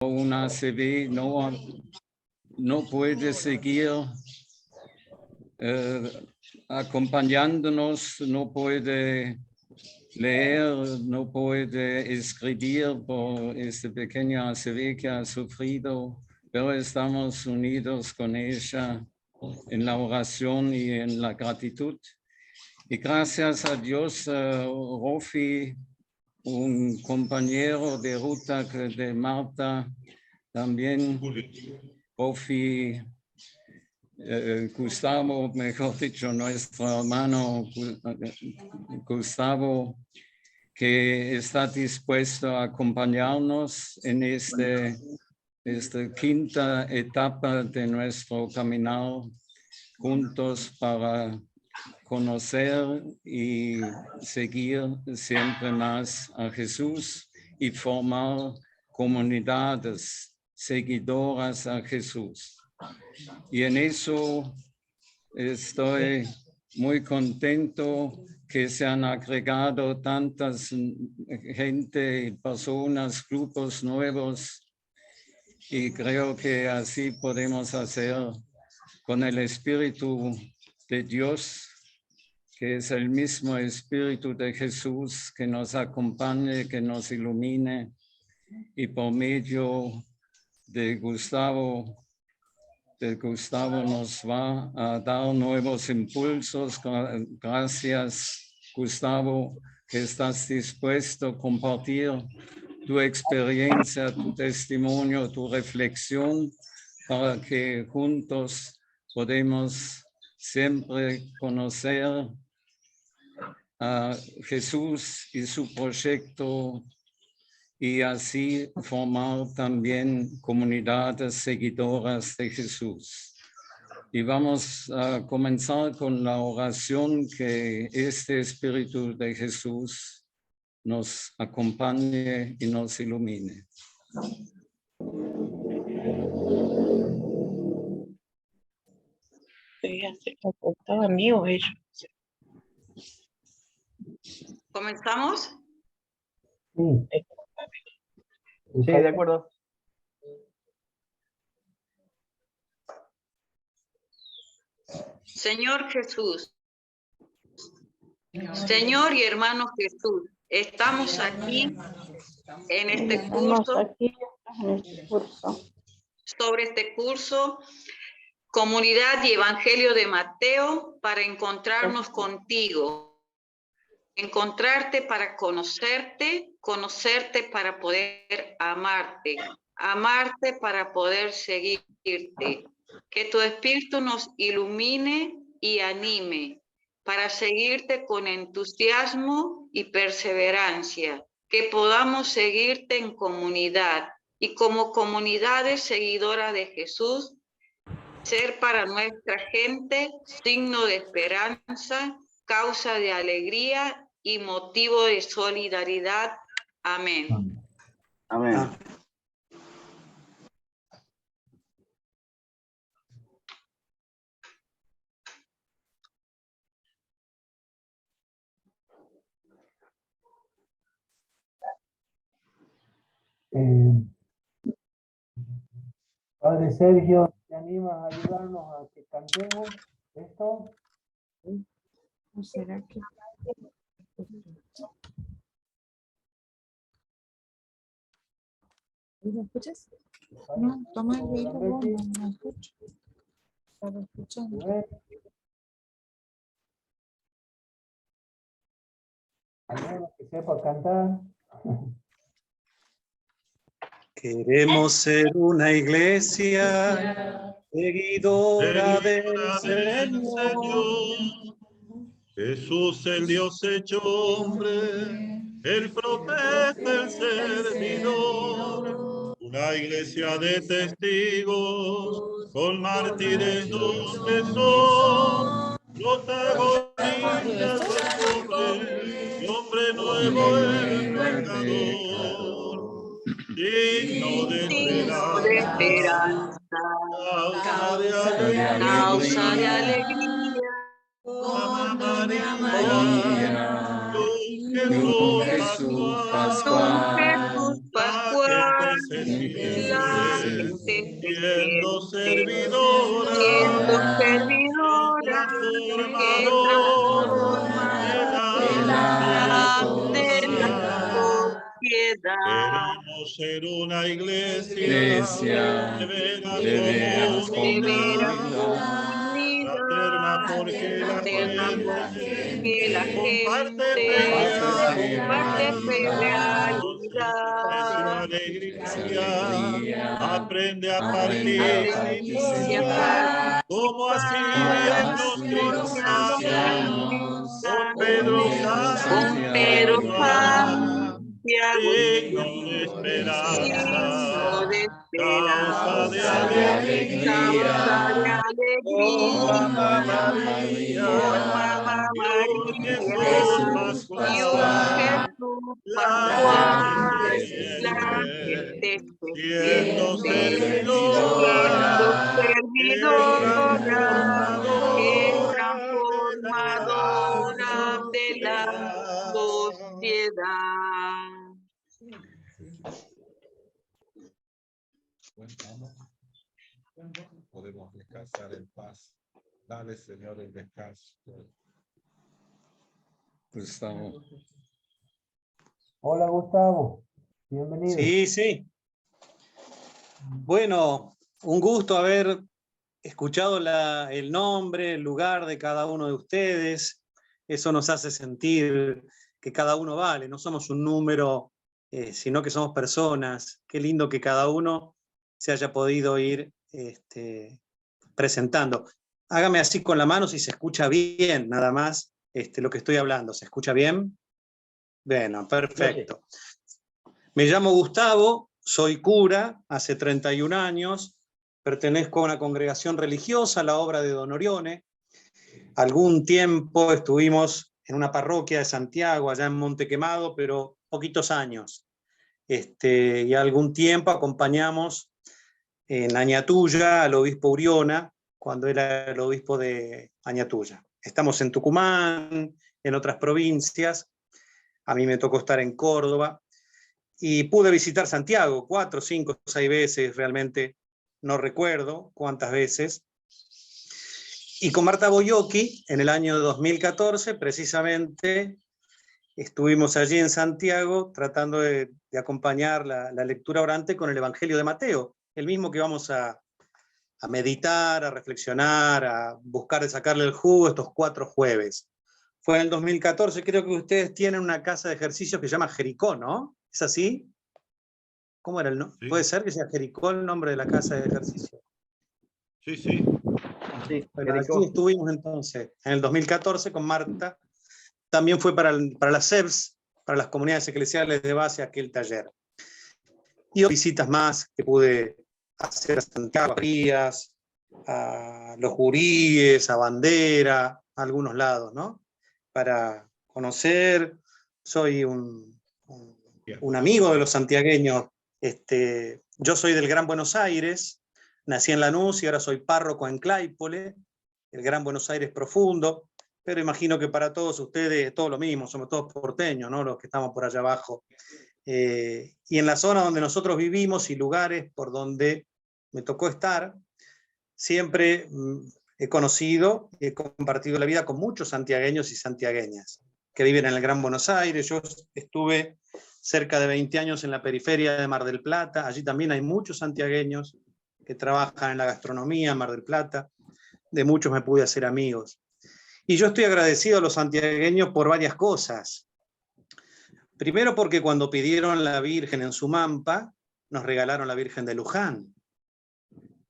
un ACV no puede seguir acompañándonos, no puede leer, no puede escribir por este pequeño ACV que ha sufrido, pero estamos unidos con ella en la oración y en la gratitud. Y gracias a Dios, Rofi, un compañero de ruta de Marta, también Rofi, Gustavo, mejor dicho, nuestro hermano Gustavo, que está dispuesto a acompañarnos en esta quinta etapa de nuestro caminar juntos para conocer y seguir siempre más a Jesús y formar comunidades seguidoras a Jesús. Y en eso estoy muy contento que se han agregado tantas gente, personas, grupos nuevos, y creo que así podemos hacer con el Espíritu de Dios, que es el mismo Espíritu de Jesús, que nos acompañe, que nos ilumine, y por medio de Gustavo nos va a dar nuevos impulsos. Gracias, Gustavo, que estás dispuesto a compartir tu experiencia, tu testimonio, tu reflexión, para que juntos podamos siempre conocer a Jesús y su proyecto, y así formar también comunidades seguidoras de Jesús. Y vamos a comenzar con la oración, que este Espíritu de Jesús nos acompañe y nos ilumine. ¿Comenzamos? Sí, de acuerdo. Señor Jesús, Señor y hermano Jesús, estamos aquí en este curso, sobre este curso, Comunidad y Evangelio de Mateo, para encontrarnos contigo, encontrarte para conocerte, conocerte para poder amarte, amarte para poder seguirte. Que tu Espíritu nos ilumine y anime para seguirte con entusiasmo y perseverancia, que podamos seguirte en comunidad y como comunidades seguidoras de Jesús, ser para nuestra gente signo de esperanza, causa de alegría y motivo de solidaridad. Amén. Amén. Padre Sergio, ¿te animas a ayudarnos a que cantemos esto? ¿O será que ¿me escuchas? No, toma el hilo, no escucho. Estaba escuchando. Algunos que sepa cantar. Queremos ser una iglesia seguidora del Señor. Jesús, el Dios hecho hombre, el profeta, el servidor. Una iglesia de testigos, con mártires donde son protagonistas del hombre nuevo, el pecador. Digno de esperanza, Causa de alegría, María, Jesús Pascual, Pascual, la gente siendo se servidora, siendo servidora, que transforma de la de la sociedad. Queremos ser una Iglesia de veras de veras De veras comunidad, comunidad, fraterna porque la fraterna porque la comparte gente comparte fe y su realidad. alegría, aprende a aprende a participar, como así los cristianos, con Pedro, Con Pedro, Santiago, Santiago signo de signo esperanza, de causa de esperanza, causa de oh Mamá alegría, por Mamá y un María, Jesús y un Pascual, Jesús la Pascual, gente la siente, gente se siendo siente, servidora, siendo es servidora, es transformadora transformadora de la sociedad. Podemos descansar en paz. Dale, Señor, el descanso. Gustavo. Hola Gustavo, bienvenido. Sí, sí. Bueno, un gusto haber escuchado el nombre, el lugar de cada uno de ustedes. Eso nos hace sentir que cada uno vale, no somos un número, sino que somos personas. Qué lindo que cada uno se haya podido ir presentando. Hágame así con la mano si se escucha bien, nada más lo que estoy hablando. ¿Se escucha bien? Bueno, perfecto. Me llamo Gustavo, soy cura, hace 31 años, pertenezco a una congregación religiosa, la obra de Don Orione. Algún tiempo estuvimos en una parroquia de Santiago, allá en Montequemado, pero poquitos años. Y algún tiempo acompañamos en Añatuya al obispo Uriona, cuando era el obispo de Añatuya. Estamos en Tucumán, en otras provincias. A mí me tocó estar en Córdoba. Y pude visitar Santiago 4, 5, 6 veces, realmente no recuerdo cuántas veces. Y con Marta Boyocchi, en el año 2014, precisamente, estuvimos allí en Santiago tratando de acompañar la lectura orante con el Evangelio de Mateo, el mismo que vamos a meditar, a reflexionar, a buscar de sacarle el jugo estos 4 jueves. Fue en el 2014, creo que ustedes tienen una casa de ejercicios que se llama Jericó, ¿no? ¿Es así? ¿Cómo era el nombre? Sí. ¿Puede ser que sea Jericó el nombre de la casa de ejercicio? Sí, sí. Sí, Bueno, Jericó. allí estuvimos entonces, en el 2014 con Marta. También fue para las SEBS, para las comunidades eclesiales de base, aquel taller. Y otras visitas más que pude hacer a Santiago, a Rías, a Los Juríes, a Bandera, a algunos lados, ¿no? Para conocer. Soy un amigo de los santiagueños. Yo soy del Gran Buenos Aires, nací en Lanús y ahora soy párroco en Claypole, el Gran Buenos Aires profundo, pero imagino que para todos ustedes todo lo mismo, somos todos porteños, ¿no? Los que estamos por allá abajo. Y en la zona donde nosotros vivimos y lugares por donde me tocó estar, siempre he conocido y he compartido la vida con muchos santiagueños y santiagueñas que viven en el Gran Buenos Aires. Yo estuve cerca de 20 años en la periferia de Mar del Plata, allí también hay muchos santiagueños que trabajan en la gastronomía en Mar del Plata, de muchos me pude hacer amigos. Y yo estoy agradecido a los santiagueños por varias cosas. Primero porque cuando pidieron la Virgen en Sumampa, nos regalaron la Virgen de Luján.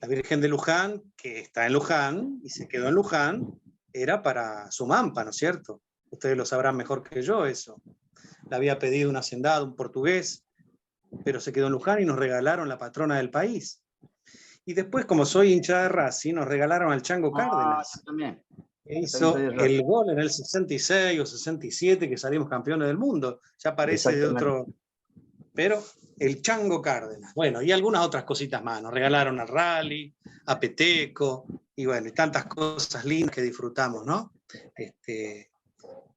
La Virgen de Luján, que está en Luján y se quedó en Luján, era para Sumampa, ¿no es cierto? Ustedes lo sabrán mejor que yo eso. La había pedido un hacendado, un portugués, pero se quedó en Luján y nos regalaron la patrona del país. Y después, como soy hincha de Racing, nos regalaron al Chango Cárdenas. También. Que hizo el gol en el 66 o 67, que salimos campeones del mundo. Ya parece de otro... Pero el Chango Cárdenas. Bueno, y algunas otras cositas más. Nos regalaron al Rally, a Peteco, y bueno, y tantas cosas lindas que disfrutamos, ¿no?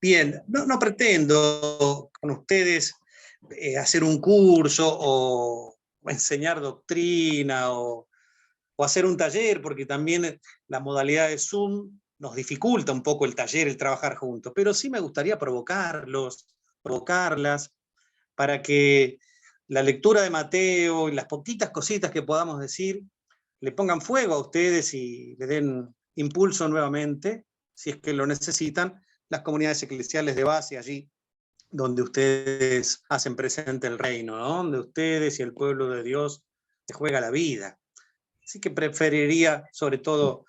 Bien, no pretendo con ustedes hacer un curso o enseñar doctrina o hacer un taller, porque también la modalidad de Zoom nos dificulta un poco el taller, el trabajar juntos, pero sí me gustaría provocarlas, para que la lectura de Mateo y las poquitas cositas que podamos decir le pongan fuego a ustedes y le den impulso nuevamente, si es que lo necesitan, las comunidades eclesiales de base allí donde ustedes hacen presente el reino, ¿no? Donde ustedes y el pueblo de Dios se juega la vida. Así que preferiría, sobre todo,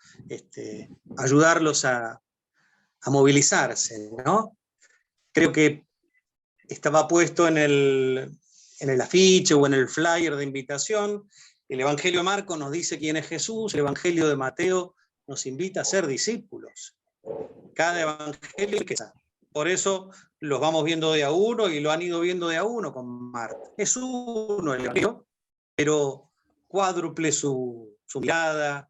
ayudarlos a movilizarse, ¿no? Creo que estaba puesto en el afiche o en el flyer de invitación. El Evangelio de Marcos nos dice quién es Jesús, el Evangelio de Mateo nos invita a ser discípulos. Cada evangelio que sea. Por eso los vamos viendo de a uno y lo han ido viendo de a uno con Marta. Es uno el evangelio, pero cuádruple su mirada,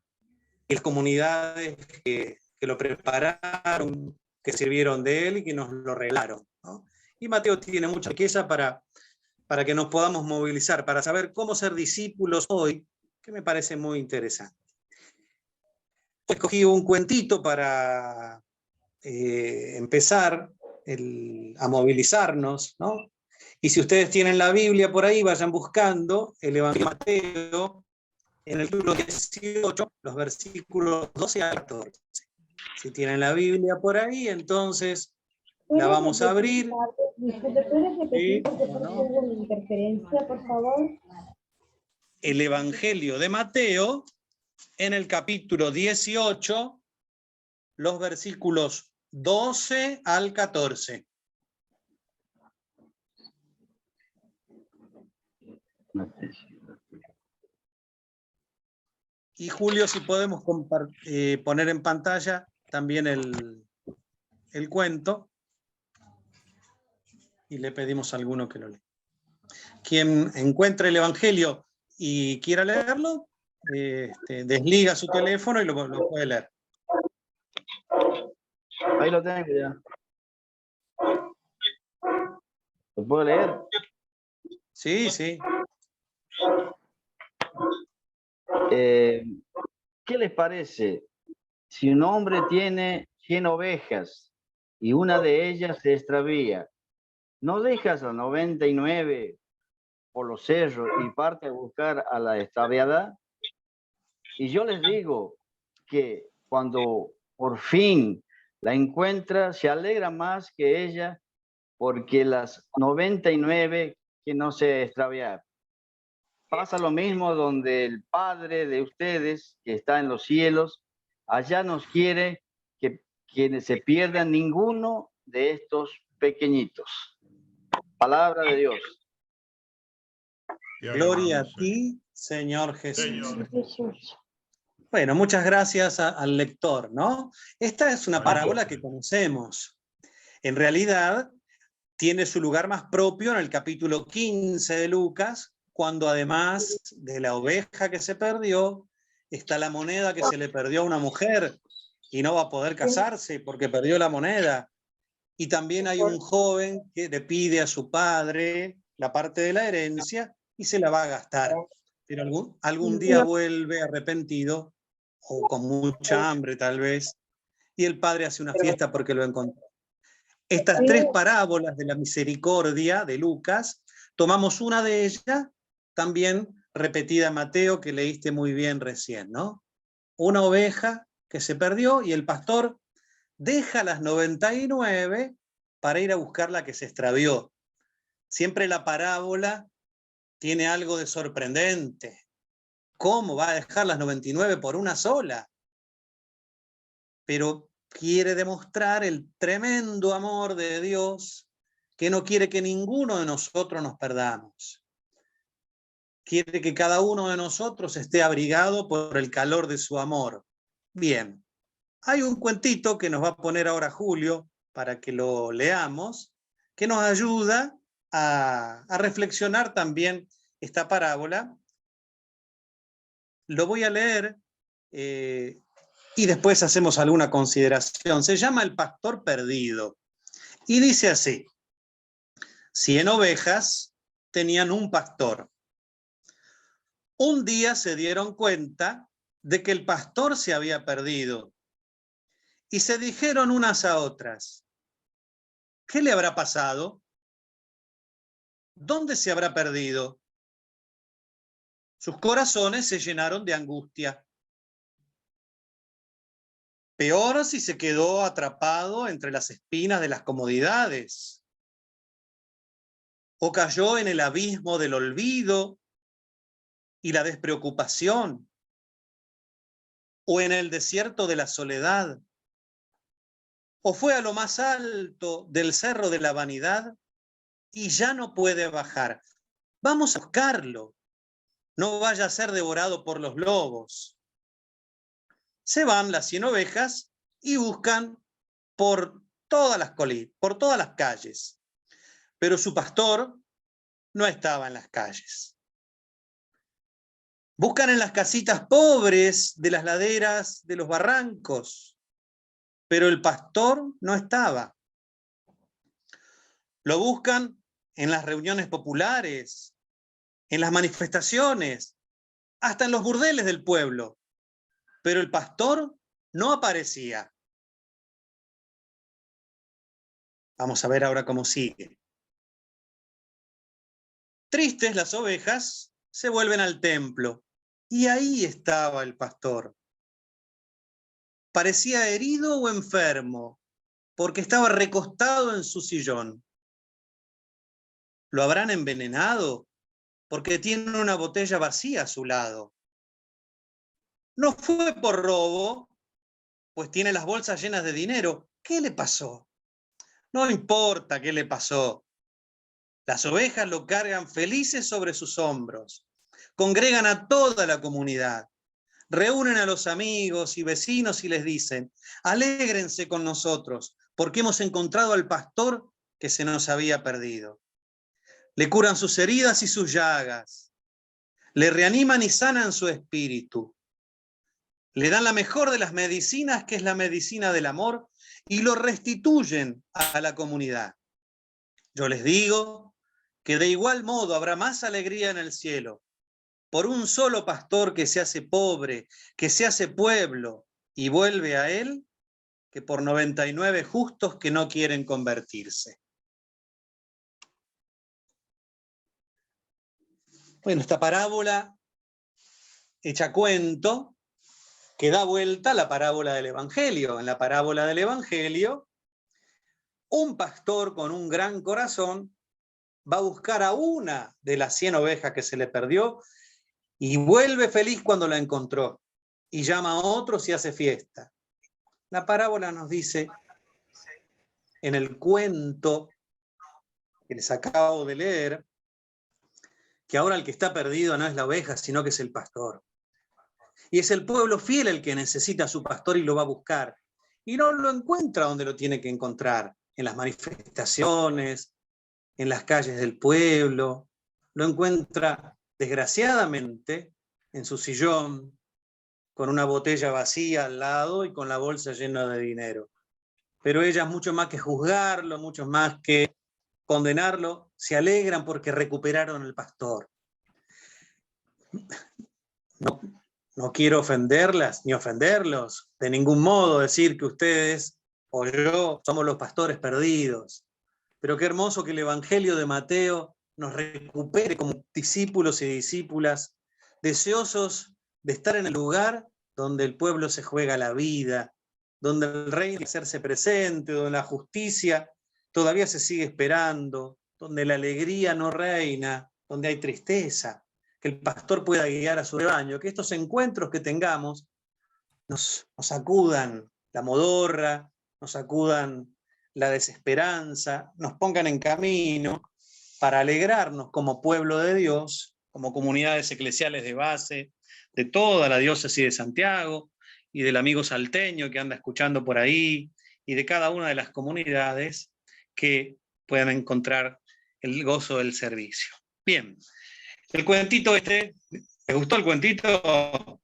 y las comunidades que lo prepararon, que sirvieron de él y que nos lo regalaron, ¿no? Y Mateo tiene mucha riqueza para que nos podamos movilizar, para saber cómo ser discípulos hoy, que me parece muy interesante. Escogí un cuentito para empezar a movilizarnos, ¿no? Y si ustedes tienen la Biblia por ahí, vayan buscando el Evangelio de Mateo, en el capítulo 18, los versículos 12 a 14. Si tienen la Biblia por ahí, entonces la vamos a abrir. Disculpe, ¿puedes repetir Sí, porque ¿cómo no? tengo una interferencia, por favor? El Evangelio de Mateo, en el capítulo 18, los versículos 12 al 14. Y Julio, si podemos poner en pantalla también el cuento. Y le pedimos a alguno que lo lea. Quien encuentre el Evangelio y quiera leerlo, desliga su teléfono y lo puede leer. Ahí lo tengo ya. ¿Lo puedo leer? Sí, sí. ¿Qué les parece si un hombre tiene 100 ovejas y una de ellas se extravía? ¿No dejas a 99 por los cerros y parte a buscar a la extraviada? Y yo les digo que cuando por fin la encuentra, se alegra más que ella, porque las 99 que no se extraviaron. Pasa lo mismo donde el Padre de ustedes, que está en los cielos, allá nos quiere que quienes se pierdan ninguno de estos pequeñitos. Palabra de Dios. Gloria a ti, Señor Jesús. Señor. Jesús. Bueno, muchas gracias al lector, ¿no? Esta es una parábola que conocemos. En realidad, tiene su lugar más propio en el capítulo 15 de Lucas, cuando además de la oveja que se perdió, está la moneda que se le perdió a una mujer y no va a poder casarse porque perdió la moneda. Y también hay un joven que le pide a su padre la parte de la herencia y se la va a gastar. Pero algún día vuelve arrepentido o con mucha hambre tal vez, y el padre hace una fiesta porque lo encontró. Estas tres parábolas de la misericordia de Lucas, tomamos una de ellas, también repetida en Mateo, que leíste muy bien recién, ¿no? Una oveja que se perdió y el pastor deja las 99 para ir a buscar la que se extravió. Siempre la parábola tiene algo de sorprendente. ¿Cómo va a dejar las 99 por una sola? Pero quiere demostrar el tremendo amor de Dios, que no quiere que ninguno de nosotros nos perdamos. Quiere que cada uno de nosotros esté abrigado por el calor de su amor. Bien, hay un cuentito que nos va a poner ahora Julio para que lo leamos, que nos ayuda a reflexionar también esta parábola. Lo voy a leer y después hacemos alguna consideración. Se llama El pastor perdido y dice así: 100 ovejas tenían un pastor. un día se dieron cuenta de que el pastor se había perdido y se dijeron unas a otras, ¿qué le habrá pasado? ¿Dónde se habrá perdido? Sus corazones se llenaron de angustia. Peor si se quedó atrapado entre las espinas de las comodidades, o cayó en el abismo del olvido y la despreocupación, o en el desierto de la soledad, o fue a lo más alto del cerro de la vanidad y ya no puede bajar. Vamos a buscarlo, no vaya a ser devorado por los lobos. Se van las 100 ovejas y buscan por todas las colinas, por todas las calles, pero su pastor no estaba en las calles. Buscan en las casitas pobres de las laderas de los barrancos, pero el pastor no estaba. Lo buscan en las reuniones populares, en las manifestaciones, hasta en los burdeles del pueblo, pero el pastor no aparecía. Vamos a ver ahora cómo sigue. Tristes las ovejas se vuelven al templo y ahí estaba el pastor. Parecía herido o enfermo porque estaba recostado en su sillón. ¿Lo habrán envenenado? Porque tiene una botella vacía a su lado. No fue por robo, pues tiene las bolsas llenas de dinero. ¿Qué le pasó? No importa qué le pasó. Las ovejas lo cargan felices sobre sus hombros. Congregan a toda la comunidad. Reúnen a los amigos y vecinos y les dicen, alégrense con nosotros, porque hemos encontrado al pastor que se nos había perdido. Le curan sus heridas y sus llagas. Le reaniman y sanan su espíritu. Le dan la mejor de las medicinas, que es la medicina del amor, y lo restituyen a la comunidad. Yo les digo que de igual modo habrá más alegría en el cielo por un solo pastor que se hace pobre, que se hace pueblo y vuelve a él, que por 99 justos que no quieren convertirse. Bueno, esta parábola hecha cuento que da vuelta a la parábola del Evangelio. En la parábola del Evangelio, un pastor con un gran corazón va a buscar a una de las 100 ovejas que se le perdió y vuelve feliz cuando la encontró y llama a otros y hace fiesta. La parábola nos dice, en el cuento que les acabo de leer, que ahora el que está perdido no es la oveja, sino que es el pastor. Y es el pueblo fiel el que necesita a su pastor y lo va a buscar. Y no lo encuentra donde lo tiene que encontrar, en las manifestaciones, en las calles del pueblo. Lo encuentra, desgraciadamente, en su sillón, con una botella vacía al lado y con la bolsa llena de dinero. Pero ellas, mucho más que juzgarlo, mucho más que condenarlo, se alegran porque recuperaron al pastor. No quiero ofenderlas ni ofenderlos, de ningún modo decir que ustedes o yo somos los pastores perdidos. Pero qué hermoso que el Evangelio de Mateo nos recupere como discípulos y discípulas, deseosos de estar en el lugar donde el pueblo se juega la vida, donde el reino tiene que hacerse presente, donde la justicia todavía se sigue esperando, donde la alegría no reina, donde hay tristeza, que el pastor pueda guiar a su rebaño, que estos encuentros que tengamos nos sacudan la modorra, nos sacudan la desesperanza, nos pongan en camino para alegrarnos como pueblo de Dios, como comunidades eclesiales de base, de toda la diócesis de Santiago y del amigo salteño que anda escuchando por ahí, y de cada una de las comunidades que puedan encontrar el gozo del servicio. Bien, el cuentito este, ¿les gustó el cuentito?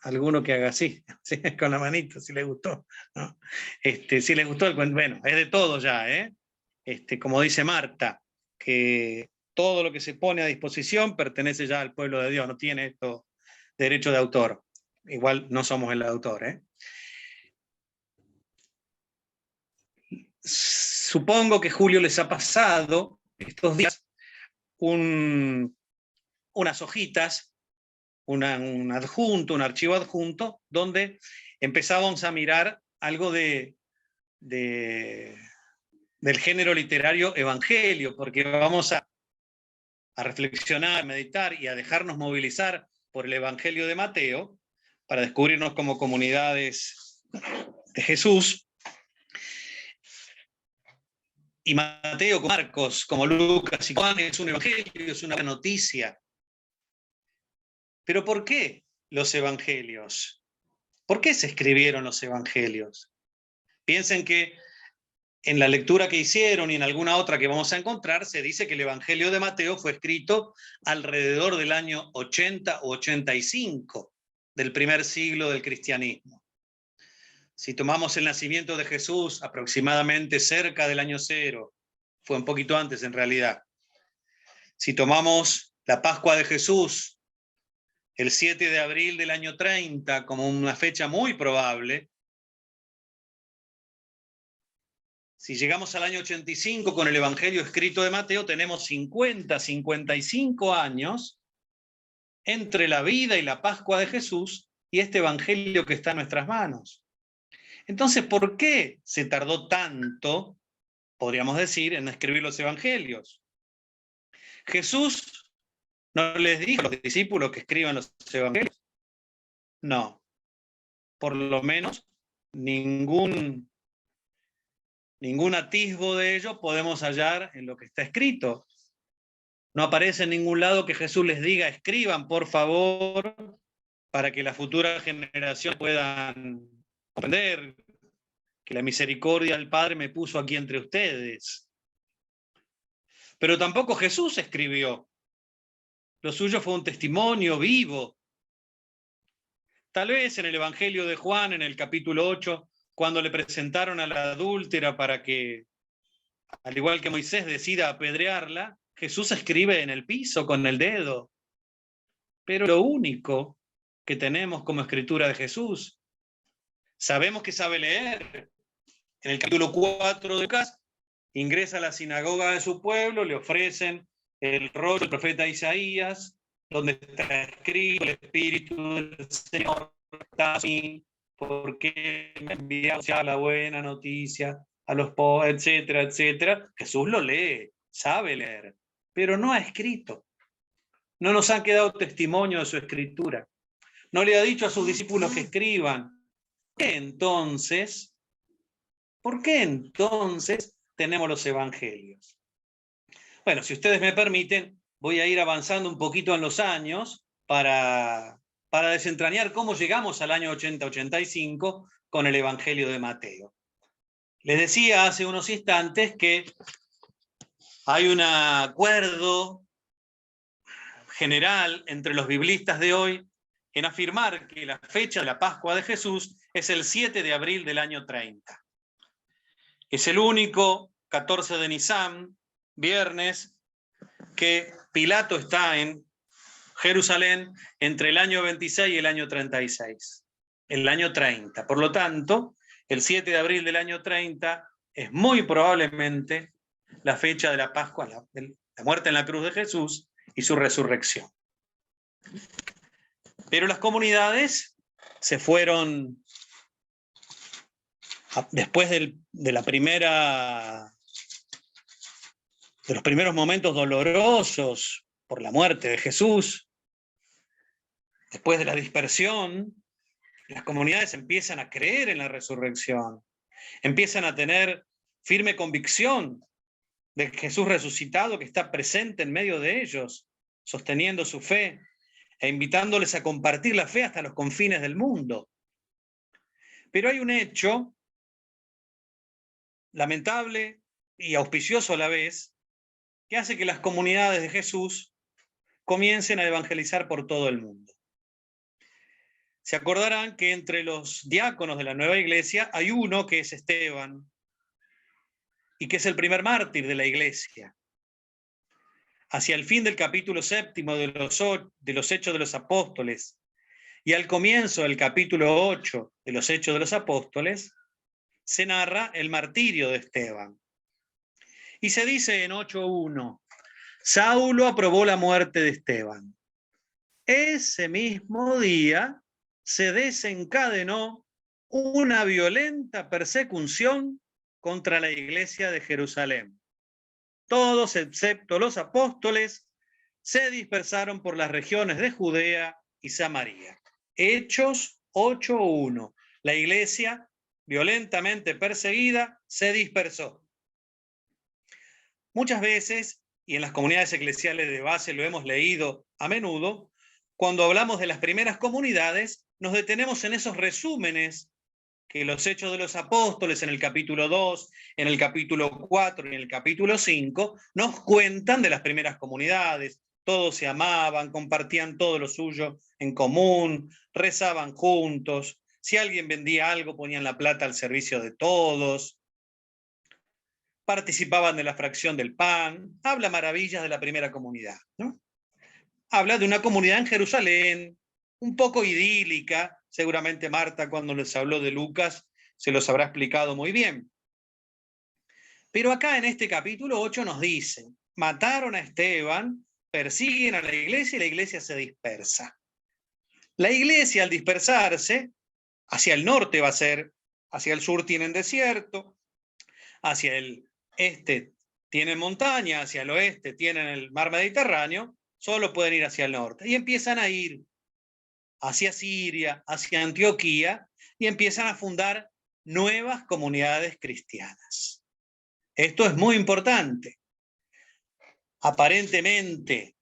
Alguno que haga así, ¿sí? Con la manito, si les gustó, ¿no? Si les gustó el cuento, bueno, es de todo ya, ¿eh? Como dice Marta, que todo lo que se pone a disposición pertenece ya al pueblo de Dios, no tiene esto derecho de autor. Igual no somos el autor, ¿eh? Supongo que Julio les ha pasado estos días unas hojitas, un adjunto, un archivo adjunto, donde empezábamos a mirar algo del género literario evangelio, porque vamos a reflexionar, a meditar y a dejarnos movilizar por el Evangelio de Mateo para descubrirnos como comunidades de Jesús. Y Mateo, como Marcos, como Lucas y Juan, es un evangelio, es una noticia. Pero ¿por qué los evangelios? ¿Por qué se escribieron los evangelios? Piensen que en la lectura que hicieron y en alguna otra que vamos a encontrar, se dice que el Evangelio de Mateo fue escrito alrededor del año 80 o 85 del primer siglo del cristianismo. Si tomamos el nacimiento de Jesús aproximadamente cerca del año 0, fue un poquito antes en realidad. Si tomamos la Pascua de Jesús, el 7 de abril del año 30, como una fecha muy probable, si llegamos al año 85 con el Evangelio escrito de Mateo, tenemos 50, 55 años entre la vida y la Pascua de Jesús y este Evangelio que está en nuestras manos. Entonces, ¿por qué se tardó tanto, podríamos decir, en escribir los evangelios? ¿Jesús no les dijo a los discípulos que escriban los evangelios? No. Por lo menos ningún atisbo de ello podemos hallar en lo que está escrito. No aparece en ningún lado que Jesús les diga, escriban, por favor, para que las futuras generaciones puedan comprender que la misericordia del Padre me puso aquí entre ustedes. Pero tampoco Jesús escribió. Lo suyo fue un testimonio vivo. Tal vez en el Evangelio de Juan, en el capítulo 8, cuando le presentaron a la adúltera para que, al igual que Moisés, decida apedrearla, Jesús escribe en el piso con el dedo. Pero lo único que tenemos como escritura de Jesús, sabemos que sabe leer. En el capítulo 4 de Lucas, ingresa a la sinagoga de su pueblo, le ofrecen el rollo del profeta Isaías, donde está escrito: el Espíritu del Señor está así, porque me envió a la buena noticia a los pobres, etcétera, etcétera. Jesús lo lee, sabe leer, pero no ha escrito. No nos ha quedado testimonio de su escritura. No le ha dicho a sus discípulos que escriban. ¿Por qué entonces tenemos los evangelios? Bueno, si ustedes me permiten, voy a ir avanzando un poquito en los años para desentrañar cómo llegamos al año 80-85 con el Evangelio de Mateo. Les decía hace unos instantes que hay un acuerdo general entre los biblistas de hoy en afirmar que la fecha de la Pascua de Jesús es el 7 de abril del año 30. Es el único 14 de Nisan, viernes, que Pilato está en Jerusalén entre el año 26 y el año 36. El año 30. Por lo tanto, el 7 de abril del año 30 es muy probablemente la fecha de la Pascua, la muerte en la cruz de Jesús y su resurrección. Pero las comunidades se fueron, después de los primeros momentos dolorosos por la muerte de Jesús, después de la dispersión, las comunidades empiezan a creer en la resurrección, empiezan a tener firme convicción de Jesús resucitado que está presente en medio de ellos, sosteniendo su fe e invitándoles a compartir la fe hasta los confines del mundo. Pero hay un hecho lamentable y auspicioso a la vez, que hace que las comunidades de Jesús comiencen a evangelizar por todo el mundo. Se acordarán que entre los diáconos de la nueva iglesia hay uno que es Esteban, y que es el primer mártir de la iglesia. hacia el fin del capítulo 7 de los Hechos de los Apóstoles y al comienzo del capítulo 8 de los Hechos de los Apóstoles, se narra el martirio de Esteban. Y se dice en 8:1, Saulo aprobó la muerte de Esteban. Ese mismo día se desencadenó una violenta persecución contra la iglesia de Jerusalén. Todos, excepto los apóstoles, se dispersaron por las regiones de Judea y Samaria. Hechos 8:1. La iglesia, violentamente perseguida, se dispersó. Muchas veces, y en las comunidades eclesiales de base lo hemos leído a menudo, cuando hablamos de las primeras comunidades, nos detenemos en esos resúmenes que los Hechos de los Apóstoles en el capítulo 2, en el capítulo 4 y en el capítulo 5 nos cuentan de las primeras comunidades. Todos se amaban, compartían todo lo suyo en común, rezaban juntos. Si alguien vendía algo, ponían la plata al servicio de todos. Participaban de la fracción del pan. Habla maravillas de la primera comunidad, ¿no? Habla de una comunidad en Jerusalén, un poco idílica. Seguramente Marta, cuando les habló de Lucas, se los habrá explicado muy bien. Pero acá en este capítulo 8 nos dice, mataron a Esteban, persiguen a la iglesia y la iglesia se dispersa. La iglesia, al dispersarse, hacia el norte va a ser, hacia el sur tienen desierto, hacia el este tienen montaña, hacia el oeste tienen el mar Mediterráneo, solo pueden ir hacia el norte. Y empiezan a ir hacia Siria, hacia Antioquía, y empiezan a fundar nuevas comunidades cristianas. Esto es muy importante. Aparentemente,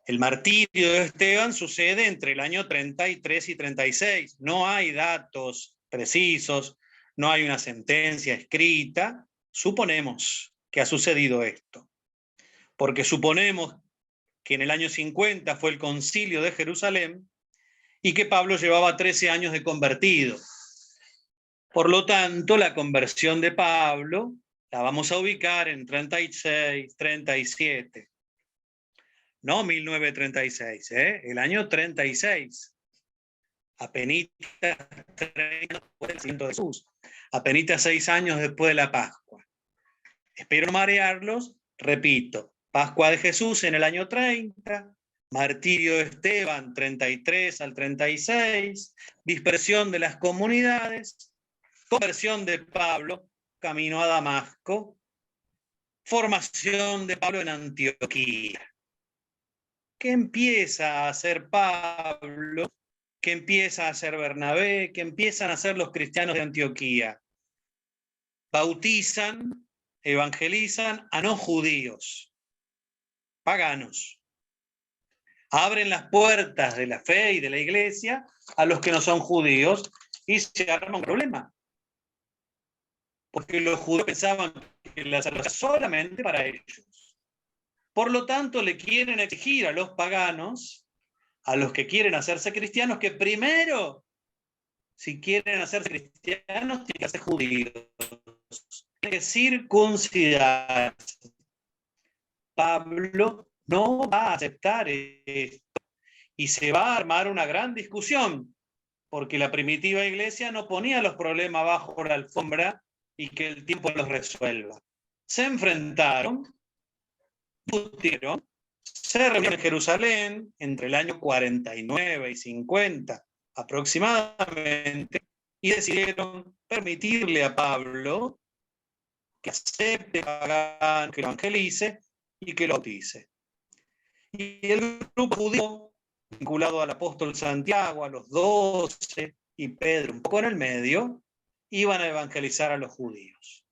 el martirio de Esteban sucede entre el año 33 y 36. No hay datos precisos, no hay una sentencia escrita. Suponemos que ha sucedido esto, porque suponemos que en el año 50 fue el concilio de Jerusalén y que Pablo llevaba 13 años de convertido. Por lo tanto, la conversión de Pablo la vamos a ubicar en 36, 37. No 1936, el año 36. Apenitas 30 después del nacimiento de Jesús. Apenitas 6 años después de la Pascua. Espero no marearlos, repito. Pascua de Jesús en el año 30, martirio de Esteban 33 al 36, dispersión de las comunidades, conversión de Pablo, camino a Damasco, formación de Pablo en Antioquía. ¿Qué empieza a hacer Pablo? ¿Qué empieza a hacer Bernabé? ¿Qué empiezan a hacer los cristianos de Antioquía? Bautizan, evangelizan a no judíos, paganos. Abren las puertas de la fe y de la iglesia a los que no son judíos y se arma un problema. Porque los judíos pensaban que la salvación era solamente para ellos. Por lo tanto, le quieren exigir a los paganos, a los que quieren hacerse cristianos, que primero, si quieren hacerse cristianos, tienen que ser judíos. Tienen que circuncidarse. Pablo no va a aceptar esto y se va a armar una gran discusión, porque la primitiva iglesia no ponía los problemas bajo la alfombra y que el tiempo los resuelva. Se enfrentaron, discutieron, se reunieron en Jerusalén entre el año 49 y 50 aproximadamente y decidieron permitirle a Pablo que acepte pagano, que lo evangelice y que lo bautice. Y el grupo judío, vinculado al apóstol Santiago, a los 12 y Pedro un poco en el medio, iban a evangelizar a los judíos.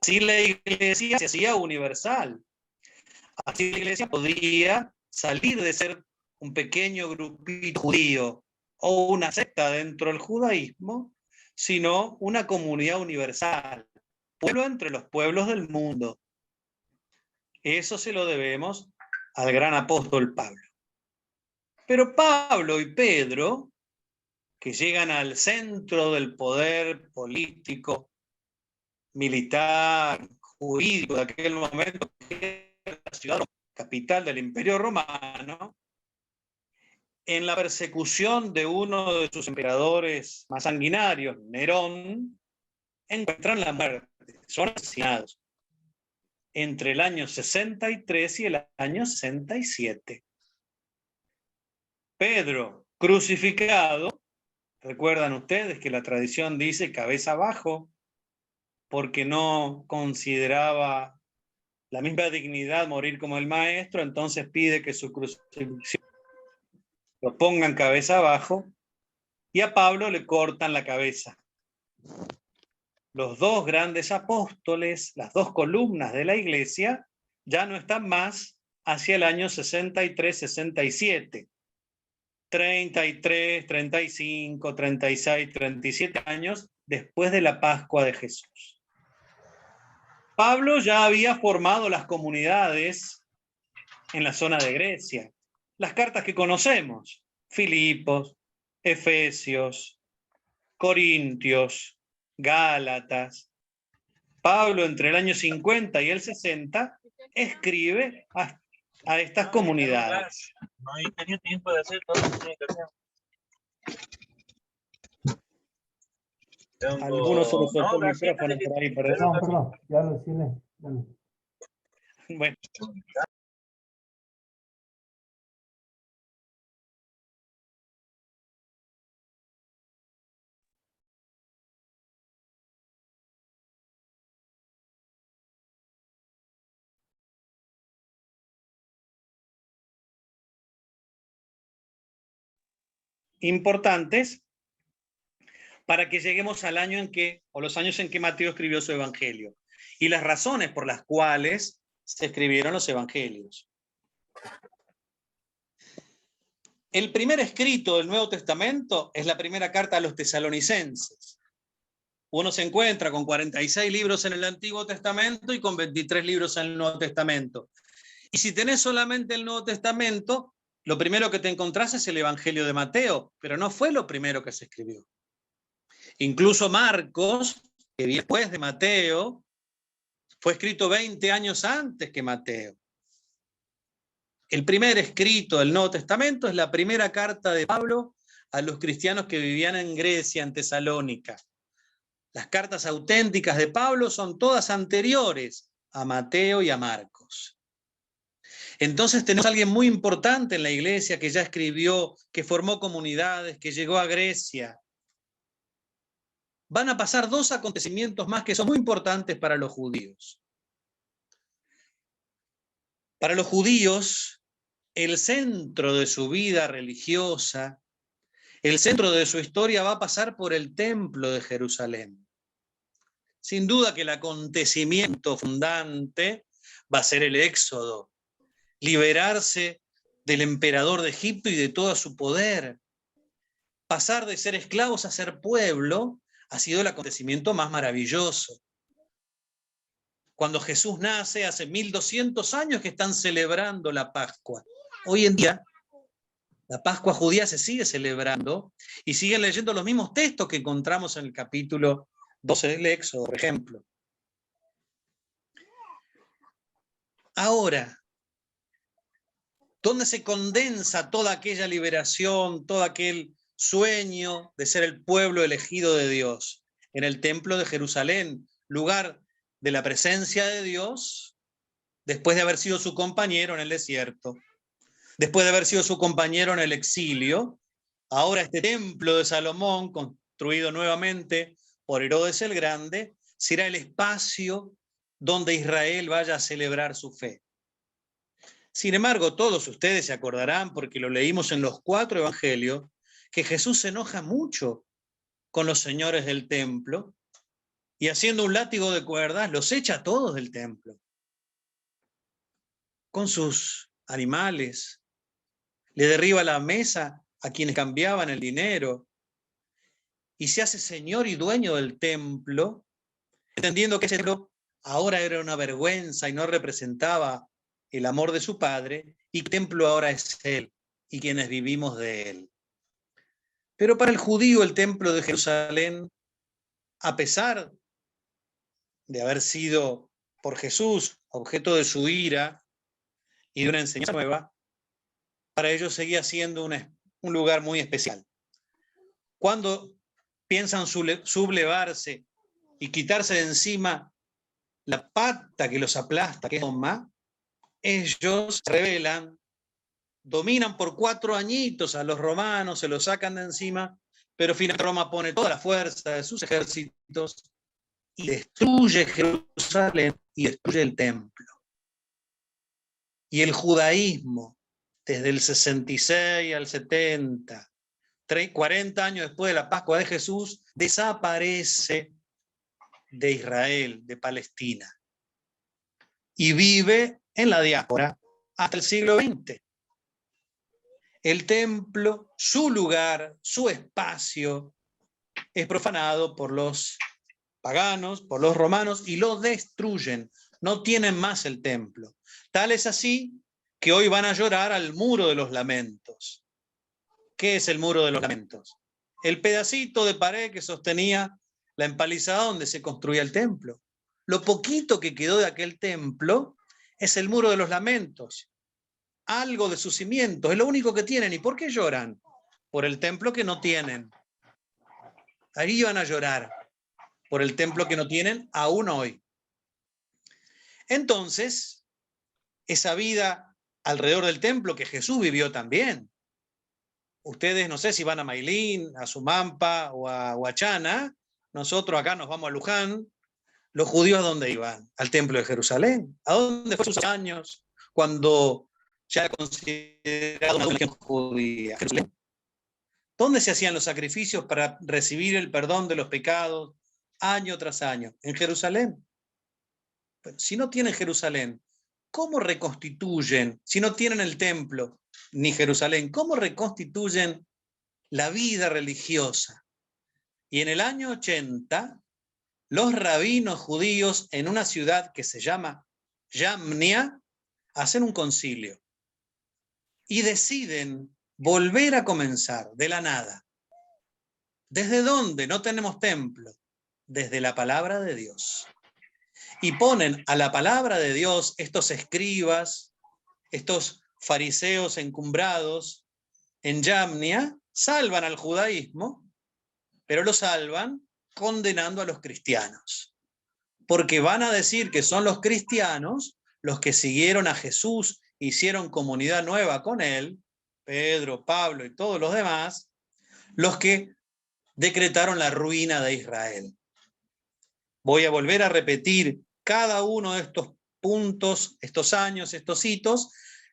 Así la iglesia se hacía universal. Así la iglesia podía salir de ser un pequeño grupito judío o una secta dentro del judaísmo, sino una comunidad universal, pueblo entre los pueblos del mundo. Eso se lo debemos al gran apóstol Pablo. Pero Pablo y Pedro, que llegan al centro del poder político, militar, jurídico de aquel momento, que la ciudad capital del Imperio Romano, en la persecución de uno de sus emperadores más sanguinarios, Nerón, encuentran la muerte, son asesinados entre el año 63 y el año 67. Pedro, crucificado, recuerdan ustedes que la tradición dice cabeza abajo, porque no consideraba la misma dignidad morir como el maestro, entonces pide que su crucifixión lo pongan cabeza abajo, y a Pablo le cortan la cabeza. Los dos grandes apóstoles, las dos columnas de la iglesia, ya no están más hacia el año 63-67. 33, 35, 36, 37 años después de la Pascua de Jesús. Pablo ya había formado las comunidades en la zona de Grecia. Las cartas que conocemos: Filipos, Efesios, Corintios, Gálatas. Pablo, entre el año 50 y el 60, escribe a estas comunidades. No he tenido tiempo de hacer todo lo que tenía que hacer. Algunos se les soltó el micrófono por ahí, perdón. Perdón, ya lo decirle. Bueno. Importantes para que lleguemos al año en que, o los años en que Mateo escribió su evangelio, y las razones por las cuales se escribieron los evangelios. El primer escrito del Nuevo Testamento es la primera carta a los tesalonicenses. Uno se encuentra con 46 libros en el Antiguo Testamento y con 23 libros en el Nuevo Testamento. Y si tenés solamente el Nuevo Testamento, lo primero que te encontrás es el Evangelio de Mateo, pero no fue lo primero que se escribió. Incluso Marcos, que viene después de Mateo, fue escrito 20 años antes que Mateo. El primer escrito del Nuevo Testamento es la primera carta de Pablo a los cristianos que vivían en Grecia, en Tesalónica. Las cartas auténticas de Pablo son todas anteriores a Mateo y a Marcos. Entonces tenemos a alguien muy importante en la iglesia que ya escribió, que formó comunidades, que llegó a Grecia. Van a pasar dos acontecimientos más que son muy importantes para los judíos. Para los judíos, el centro de su vida religiosa, el centro de su historia va a pasar por el templo de Jerusalén. Sin duda que el acontecimiento fundante va a ser el Éxodo, liberarse del emperador de Egipto y de todo su poder. Pasar de ser esclavos a ser pueblo ha sido el acontecimiento más maravilloso. Cuando Jesús nace, hace 1200 años que están celebrando la Pascua. Hoy en día, la Pascua judía se sigue celebrando y siguen leyendo los mismos textos que encontramos en el capítulo 12 del Éxodo, por ejemplo. Ahora, ¿dónde se condensa toda aquella liberación, todo aquel sueño de ser el pueblo elegido de Dios? En el templo de Jerusalén, lugar de la presencia de Dios, después de haber sido su compañero en el desierto, después de haber sido su compañero en el exilio. Ahora este templo de Salomón, construido nuevamente por Herodes el Grande, será el espacio donde Israel vaya a celebrar su fe. Sin embargo, todos ustedes se acordarán, porque lo leímos en los 4 evangelios, que Jesús se enoja mucho con los señores del templo y haciendo un látigo de cuerdas los echa a todos del templo. Con sus animales, le derriba la mesa a quienes cambiaban el dinero y se hace señor y dueño del templo, entendiendo que ese templo ahora era una vergüenza y no representaba el amor de su Padre, y el templo ahora es Él, y quienes vivimos de Él. Pero para el judío el templo de Jerusalén, a pesar de haber sido por Jesús objeto de su ira, y de una enseñanza nueva, para ellos seguía siendo un lugar muy especial. Cuando piensan sublevarse y quitarse de encima la pata que los aplasta, que es Roma, ellos se rebelan, dominan por 4 añitos a los romanos, se los sacan de encima, pero finalmente Roma pone toda la fuerza de sus ejércitos y destruye Jerusalén y destruye el templo. Y el judaísmo, desde el 66 al 70, 40 años después de la Pascua de Jesús, desaparece de Israel, de Palestina, y vive en la diáspora hasta el siglo XX. El templo, su lugar, su espacio, es profanado por los paganos, por los romanos, y lo destruyen. No tienen más el templo. Tal es así que hoy van a llorar al muro de los lamentos. ¿Qué es el muro de los lamentos? El pedacito de pared que sostenía la empalizada donde se construía el templo. Lo poquito que quedó de aquel templo es el muro de los lamentos. Algo de sus cimientos, es lo único que tienen. ¿Y por qué lloran? Por el templo que no tienen. Ahí van a llorar, por el templo que no tienen aún hoy. Entonces, esa vida alrededor del templo que Jesús vivió también. Ustedes no sé si van a Mailín, a Sumampa o a Huachana. Nosotros acá nos vamos a Luján. ¿Los judíos a dónde iban? Al templo de Jerusalén. ¿A dónde fue sus años cuando ya era considerado una religión judía? Jerusalén. ¿Dónde se hacían los sacrificios para recibir el perdón de los pecados año tras año? En Jerusalén. Bueno, si no tienen Jerusalén, ¿cómo reconstituyen? Si no tienen el templo ni Jerusalén, ¿cómo reconstituyen la vida religiosa? Y en el año 80, los rabinos judíos en una ciudad que se llama Yamnia hacen un concilio y deciden volver a comenzar de la nada. ¿Desde dónde? No tenemos templo. Desde la palabra de Dios. Y ponen a la palabra de Dios estos escribas, estos fariseos encumbrados en Yamnia, salvan al judaísmo, pero lo salvan condenando a los cristianos. Porque van a decir que son los cristianos los que siguieron a Jesús, hicieron comunidad nueva con él, Pedro, Pablo y todos los demás, los que decretaron la ruina de Israel. Voy a volver a repetir cada uno de estos puntos, estos años, estos hitos,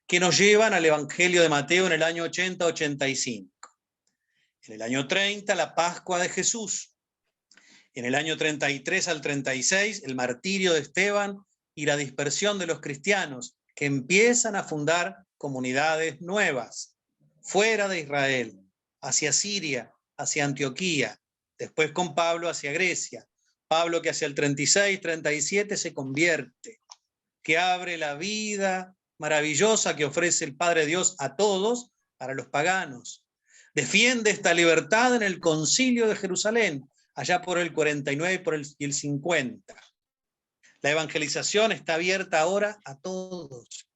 que nos llevan al Evangelio de Mateo en el año 80-85. En el año 30, la Pascua de Jesús. En el año 33 al 36, el martirio de Esteban y la dispersión de los cristianos, que empiezan a fundar comunidades nuevas, fuera de Israel, hacia Siria, hacia Antioquía, después con Pablo hacia Grecia. Pablo que hacia el 36-37 se convierte, que abre la vida maravillosa que ofrece el Padre Dios a todos para los paganos. Defiende esta libertad en el Concilio de Jerusalén, allá por el 49 y el 50. La evangelización está abierta ahora a todos.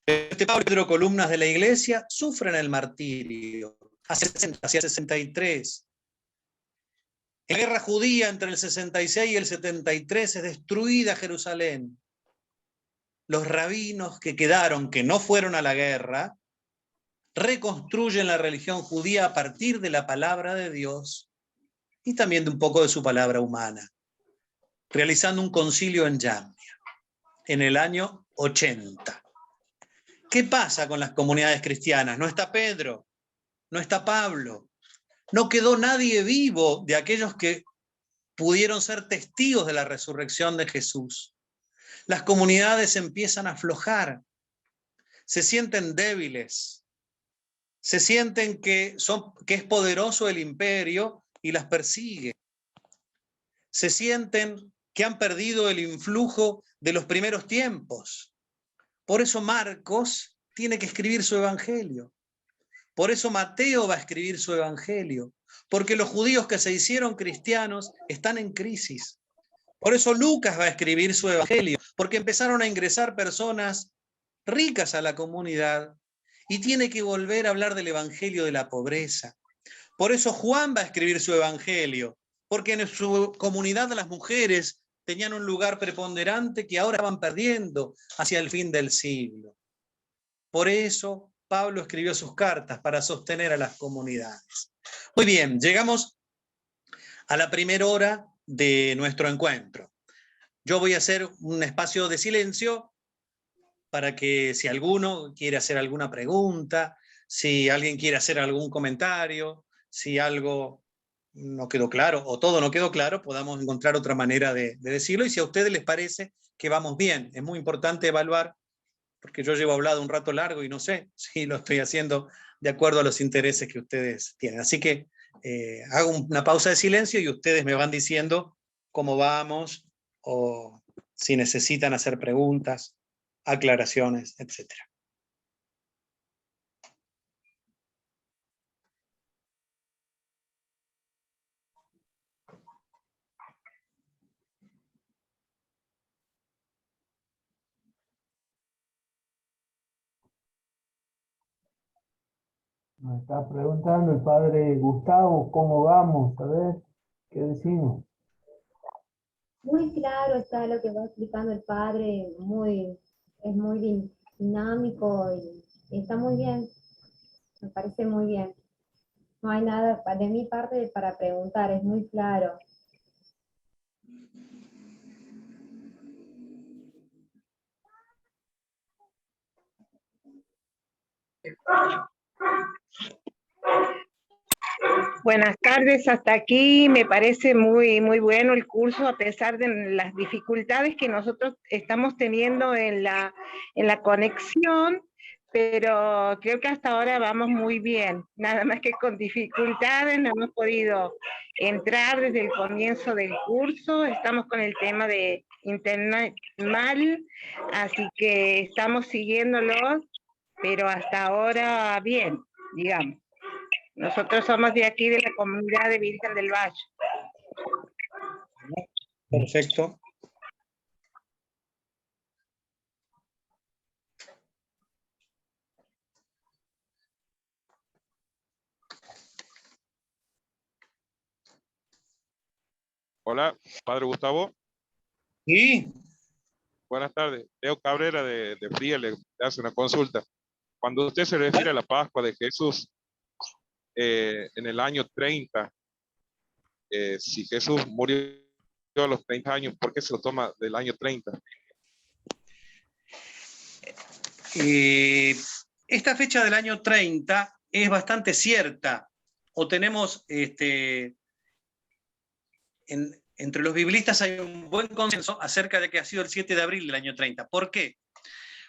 Este Pablo y Pedro, columnas de la iglesia, sufren el martirio hacia 63. En la guerra judía entre el 66 y el 73 es destruida Jerusalén. Los rabinos que quedaron, que no fueron a la guerra, reconstruyen la religión judía a partir de la palabra de Dios y también de un poco de su palabra humana, realizando un concilio en Yamnia en el año 80. ¿Qué pasa con las comunidades cristianas? No está Pedro, no está Pablo. No quedó nadie vivo de aquellos que pudieron ser testigos de la resurrección de Jesús. Las comunidades empiezan a aflojar, se sienten débiles, se sienten que es poderoso el imperio y las persigue. Se sienten que han perdido el influjo de los primeros tiempos. Por eso Marcos tiene que escribir su evangelio. Por eso Mateo va a escribir su evangelio, porque los judíos que se hicieron cristianos están en crisis. Por eso Lucas va a escribir su evangelio, porque empezaron a ingresar personas ricas a la comunidad y tiene que volver a hablar del evangelio de la pobreza. Por eso Juan va a escribir su evangelio, porque en su comunidad las mujeres tenían un lugar preponderante que ahora van perdiendo hacia el fin del siglo. Por eso Pablo escribió sus cartas, para sostener a las comunidades. Muy bien, llegamos a la primera hora de nuestro encuentro. Yo voy a hacer un espacio de silencio para que si alguno quiere hacer alguna pregunta, si alguien quiere hacer algún comentario, si algo no quedó claro o todo no quedó claro, podamos encontrar otra manera de decirlo, y si a ustedes les parece que vamos bien. Es muy importante evaluar, porque yo llevo hablado un rato largo y no sé si lo estoy haciendo de acuerdo a los intereses que ustedes tienen. Así que hago una pausa de silencio y ustedes me van diciendo cómo vamos, o si necesitan hacer preguntas, aclaraciones, etc. Nos está preguntando el padre Gustavo, ¿cómo vamos? A ver, ¿qué decimos? Muy claro está lo que va explicando el padre, es muy dinámico y está muy bien, me parece muy bien. No hay nada de mi parte para preguntar, es muy claro. Buenas tardes, hasta aquí me parece muy bueno el curso, a pesar de las dificultades que nosotros estamos teniendo en la conexión, pero creo que hasta ahora vamos muy bien, nada más que con dificultades, no hemos podido entrar desde el comienzo del curso, estamos con el tema de internet mal, así que estamos siguiéndolos, pero hasta ahora bien, digamos. Nosotros somos de aquí, de la comunidad de Virgen del Valle. Perfecto. Hola, Padre Gustavo. Sí. Buenas tardes. Leo Cabrera de Fría le hace una consulta. Cuando usted se refiere a la Pascua de Jesús en el año 30, si Jesús murió a los 30 años, ¿por qué se lo toma del año 30? Esta fecha del año 30 es bastante cierta, o tenemos, entre los biblistas hay un buen consenso acerca de que ha sido el 7 de abril del año 30. ¿Por qué?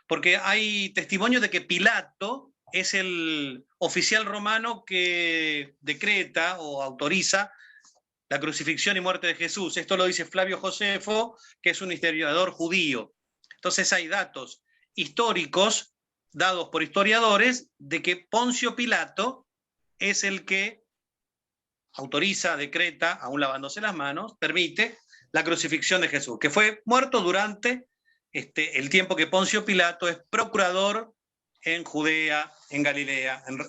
Porque hay testimonio de que Pilato es el oficial romano que decreta o autoriza la crucifixión y muerte de Jesús. Esto lo dice Flavio Josefo, que es un historiador judío. Entonces hay datos históricos dados por historiadores de que Poncio Pilato es el que autoriza, decreta, aún lavándose las manos, permite la crucifixión de Jesús, que fue muerto durante el tiempo que Poncio Pilato es procurador en Judea, en Galilea, en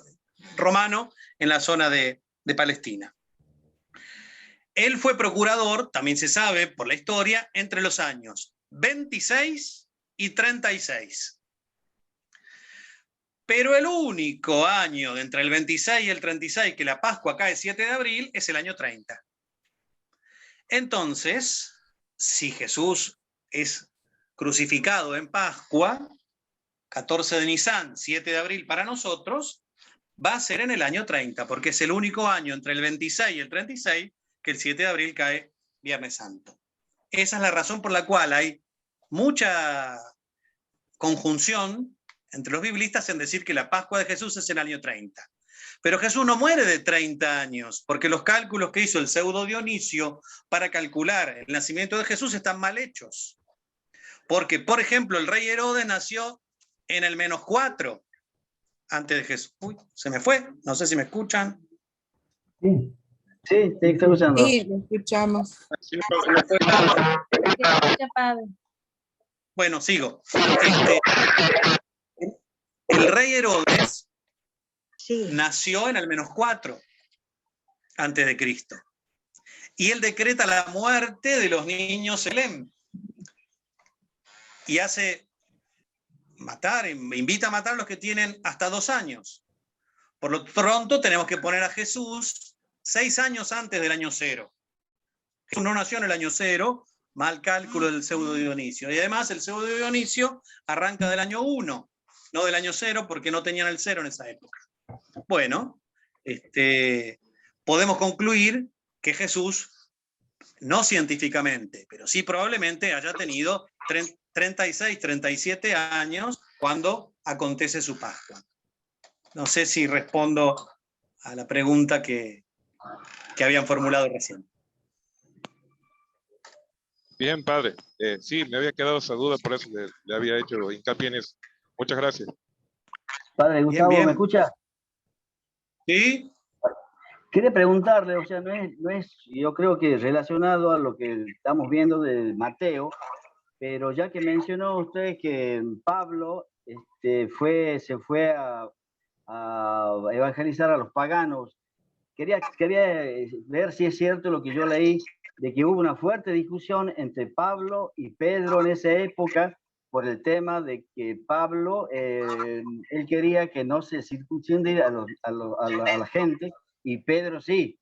romano, en la zona de Palestina. Él fue procurador, también se sabe por la historia, entre los años 26 y 36. Pero el único año de entre el 26 y el 36 que la Pascua cae 7 de abril es el año 30. Entonces, si Jesús es crucificado en Pascua, 14 de Nisan, 7 de abril para nosotros, va a ser en el año 30, porque es el único año entre el 26 y el 36 que el 7 de abril cae Viernes Santo. Esa es la razón por la cual hay mucha conjunción entre los biblistas en decir que la Pascua de Jesús es en el año 30. Pero Jesús no muere de 30 años, porque los cálculos que hizo el pseudo Dionisio para calcular el nacimiento de Jesús están mal hechos. Porque, por ejemplo, el rey Herodes nació en el -4 antes de Jesús. Uy, se me fue, no sé si me escuchan. Sí. Sí, te está escuchando. Sí, lo escuchamos. Bueno, sigo. El rey Herodes nació en el -4 antes de Cristo. Y él decreta la muerte de los niños en Belén. Y hace matar, invita a matar a los que tienen hasta 2 años. Por lo pronto tenemos que poner a Jesús 6 años antes del año 0. Jesús no nació en el año 0, mal cálculo del pseudo Dionisio. Y además el pseudo Dionisio arranca del año 1, no del año 0, porque no tenían el 0 en esa época. Bueno, podemos concluir que Jesús, no científicamente, pero sí probablemente haya tenido 36, 37 años cuando acontece su Pascua. No sé si respondo a la pregunta que habían formulado recién. Bien, padre. Sí, me había quedado esa duda, por eso le había hecho hincapié en eso. Muchas gracias. Padre Gustavo, bien. ¿me escucha? Sí. Quería preguntarle, o sea, no es, yo creo que relacionado a lo que estamos viendo de Mateo, pero ya que mencionó usted que Pablo se fue a evangelizar a los paganos, quería ver si es cierto lo que yo leí, de que hubo una fuerte discusión entre Pablo y Pedro en esa época por el tema de que Pablo, él quería que no se circuncide a la gente, y Pedro sí,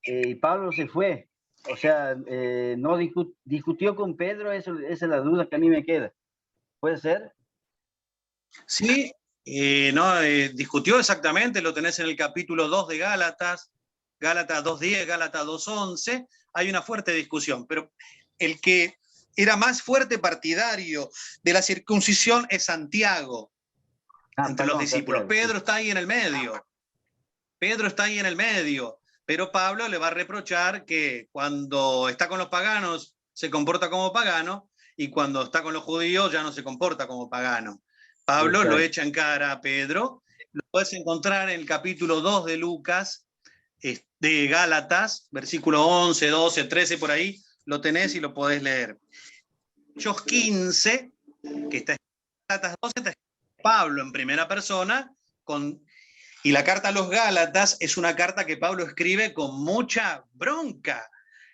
y Pablo se fue. O sea, no discutió con Pedro, esa es la duda que a mí me queda. ¿Puede ser? Sí, discutió exactamente, lo tenés en el capítulo 2 de Gálatas, Gálatas 2.10, Gálatas 2.11, hay una fuerte discusión, pero el que era más fuerte partidario de la circuncisión es Santiago, entre los discípulos. Santiago. Pedro está ahí en el medio. Pedro está ahí en el medio, pero Pablo le va a reprochar que cuando está con los paganos se comporta como pagano y cuando está con los judíos ya no se comporta como pagano. Pablo lo echa en cara a Pedro. Lo puedes encontrar en el capítulo 2 de Lucas, de Gálatas, versículo 11, 12, 13, por ahí, lo tenés y lo podés leer. Hechos 15, que está en Gálatas 12, está Pablo en primera persona, y la carta a los Gálatas es una carta que Pablo escribe con mucha bronca,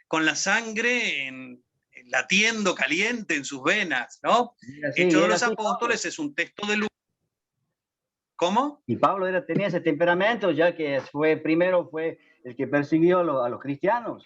con la sangre latiendo caliente en sus venas, ¿no? Hechos de los Apóstoles es un texto de Lucas. ¿Cómo? Y Pablo tenía ese temperamento, ya que primero fue el que persiguió a los cristianos.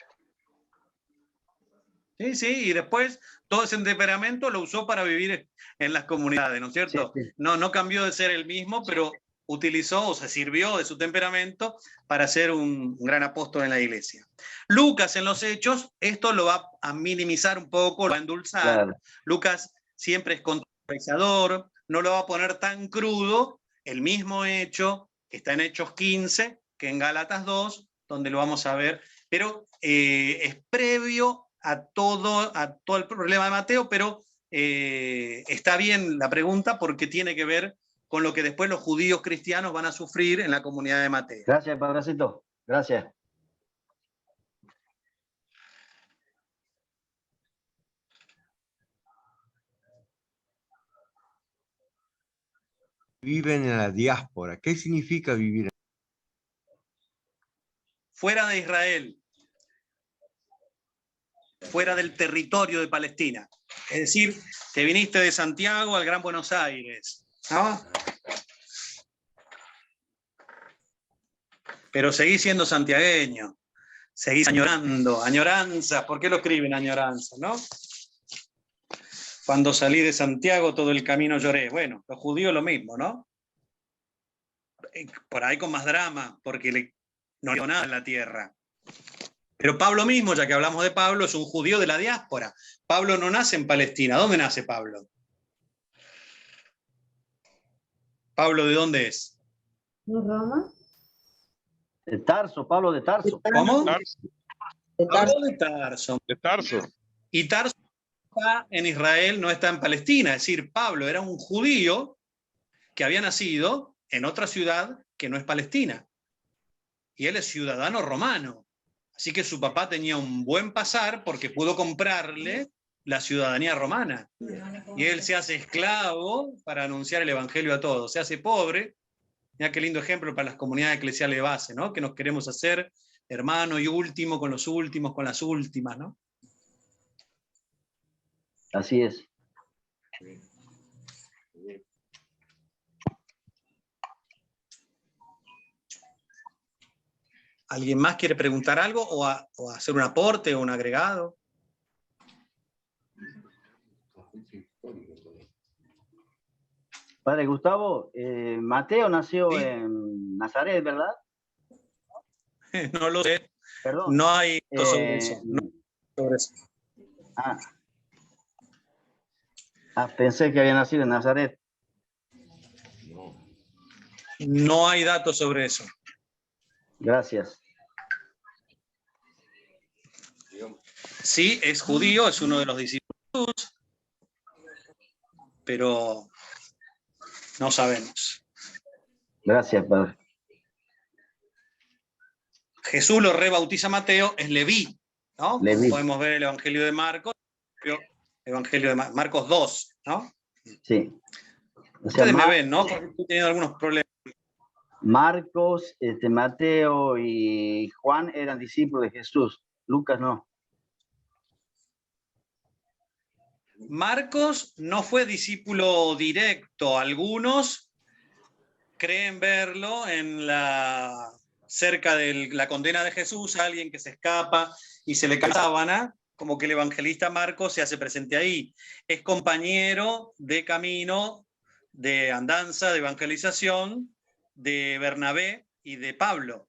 Sí, sí, y después todo ese temperamento lo usó para vivir en las comunidades, ¿no es cierto? Sí, sí. No cambió de ser el mismo, pero utilizó o se sirvió de su temperamento para ser un gran apóstol en la iglesia. Lucas en los Hechos, esto lo va a minimizar un poco, lo va a endulzar. Claro. Lucas siempre es contextualizador, no lo va a poner tan crudo, el mismo hecho que está en Hechos 15, que en Gálatas 2, donde lo vamos a ver, pero es previo a todo el problema de Mateo, pero está bien la pregunta porque tiene que ver con lo que después los judíos cristianos van a sufrir en la comunidad de Mateo. Gracias, Padrecito. Gracias. Viven en la diáspora. ¿Qué significa vivir? Fuera de Israel. Fuera del territorio de Palestina. Es decir, que viniste de Santiago al Gran Buenos Aires, ¿no? Pero seguís siendo santiagueño, seguís añorando, añoranza. ¿Por qué lo escriben añoranza, no? Cuando salí de Santiago todo el camino lloré. Bueno, los judíos lo mismo, ¿no? Por ahí con más drama, porque no dio nada en la tierra. Pero Pablo mismo, ya que hablamos de Pablo, es un judío de la diáspora. Pablo no nace en Palestina. ¿Dónde nace Pablo? ¿Pablo de dónde es? ¿De Roma? De Tarso, Pablo de Tarso. ¿Cómo? Pablo de Tarso. De Tarso. Y Tarso está en Israel, no está en Palestina. Es decir, Pablo era un judío que había nacido en otra ciudad que no es Palestina. Y él es ciudadano romano. Así que su papá tenía un buen pasar porque pudo comprarle la ciudadanía romana. Y él se hace esclavo para anunciar el evangelio a todos. Se hace pobre. Mira qué lindo ejemplo para las comunidades eclesiales de base, ¿no? Que nos queremos hacer hermano y último con los últimos, con las últimas, ¿no? Así es. ¿Alguien más quiere preguntar algo o hacer un aporte o un agregado? Padre Gustavo, Mateo nació ¿Sí? en Nazaret, ¿verdad? No lo sé. Perdón. No hay datos sobre eso. No hay sobre eso. Pensé que había nacido en Nazaret. No hay datos sobre eso. Gracias. Sí, es judío, es uno de los discípulos, pero no sabemos. Gracias, Padre. Jesús lo rebautiza a Mateo, es Leví, ¿no? Leví. Como podemos ver el Evangelio de Marcos, Evangelio de Marcos 2, ¿no? Sí. O sea, Ustedes me ven, ¿no? Porque estoy teniendo algunos problemas. Marcos, Mateo y Juan eran discípulos de Jesús. Lucas no. Marcos no fue discípulo directo. Algunos creen verlo en cerca de la condena de Jesús, alguien que se escapa y se le cae la sábana, como que el evangelista Marcos se hace presente ahí. Es compañero de camino, de andanza, de evangelización, de Bernabé y de Pablo,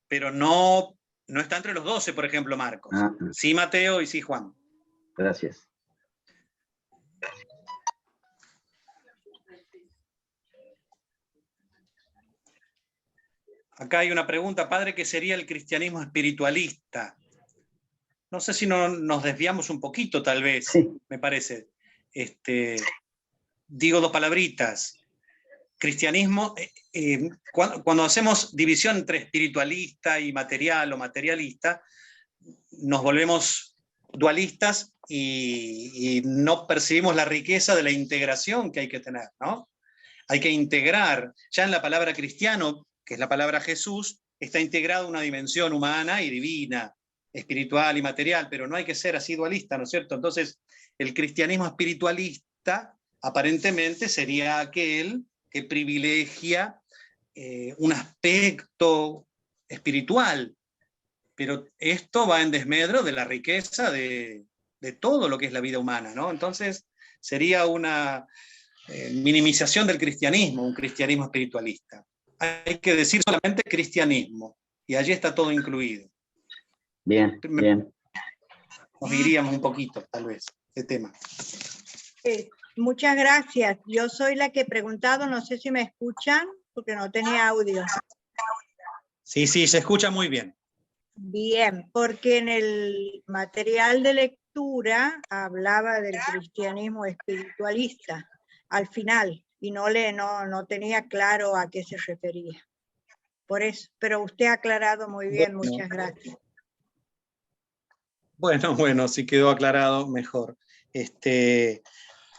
pero no está entre los 12, por ejemplo, Marcos. Sí Mateo y sí Juan. Gracias. Acá hay una pregunta, padre, ¿qué sería el cristianismo espiritualista? No sé si nos desviamos un poquito, tal vez, sí. Me parece. Digo dos palabritas. Cristianismo, cuando hacemos división entre espiritualista y material o materialista, nos volvemos dualistas y no percibimos la riqueza de la integración que hay que tener, ¿no? Hay que integrar, ya en la palabra cristiano, que es la palabra Jesús, está integrada una dimensión humana y divina, espiritual y material, pero no hay que ser así dualista, ¿no es cierto? Entonces, el cristianismo espiritualista aparentemente sería aquel que privilegia un aspecto espiritual, pero esto va en desmedro de la riqueza de todo lo que es la vida humana, ¿no? Entonces, sería una minimización del cristianismo, un cristianismo espiritualista. Hay que decir solamente cristianismo, y allí está todo incluido. Bien, bien. Nos iríamos un poquito, tal vez, de tema. Muchas gracias. Yo soy la que he preguntado, no sé si me escuchan, porque no tenía audio. Sí, se escucha muy bien. Bien, porque en el material de lectura hablaba del cristianismo espiritualista al final, y no tenía claro a qué se refería. Por eso, pero usted ha aclarado muy bien, muchas gracias. Bueno, si quedó aclarado, mejor.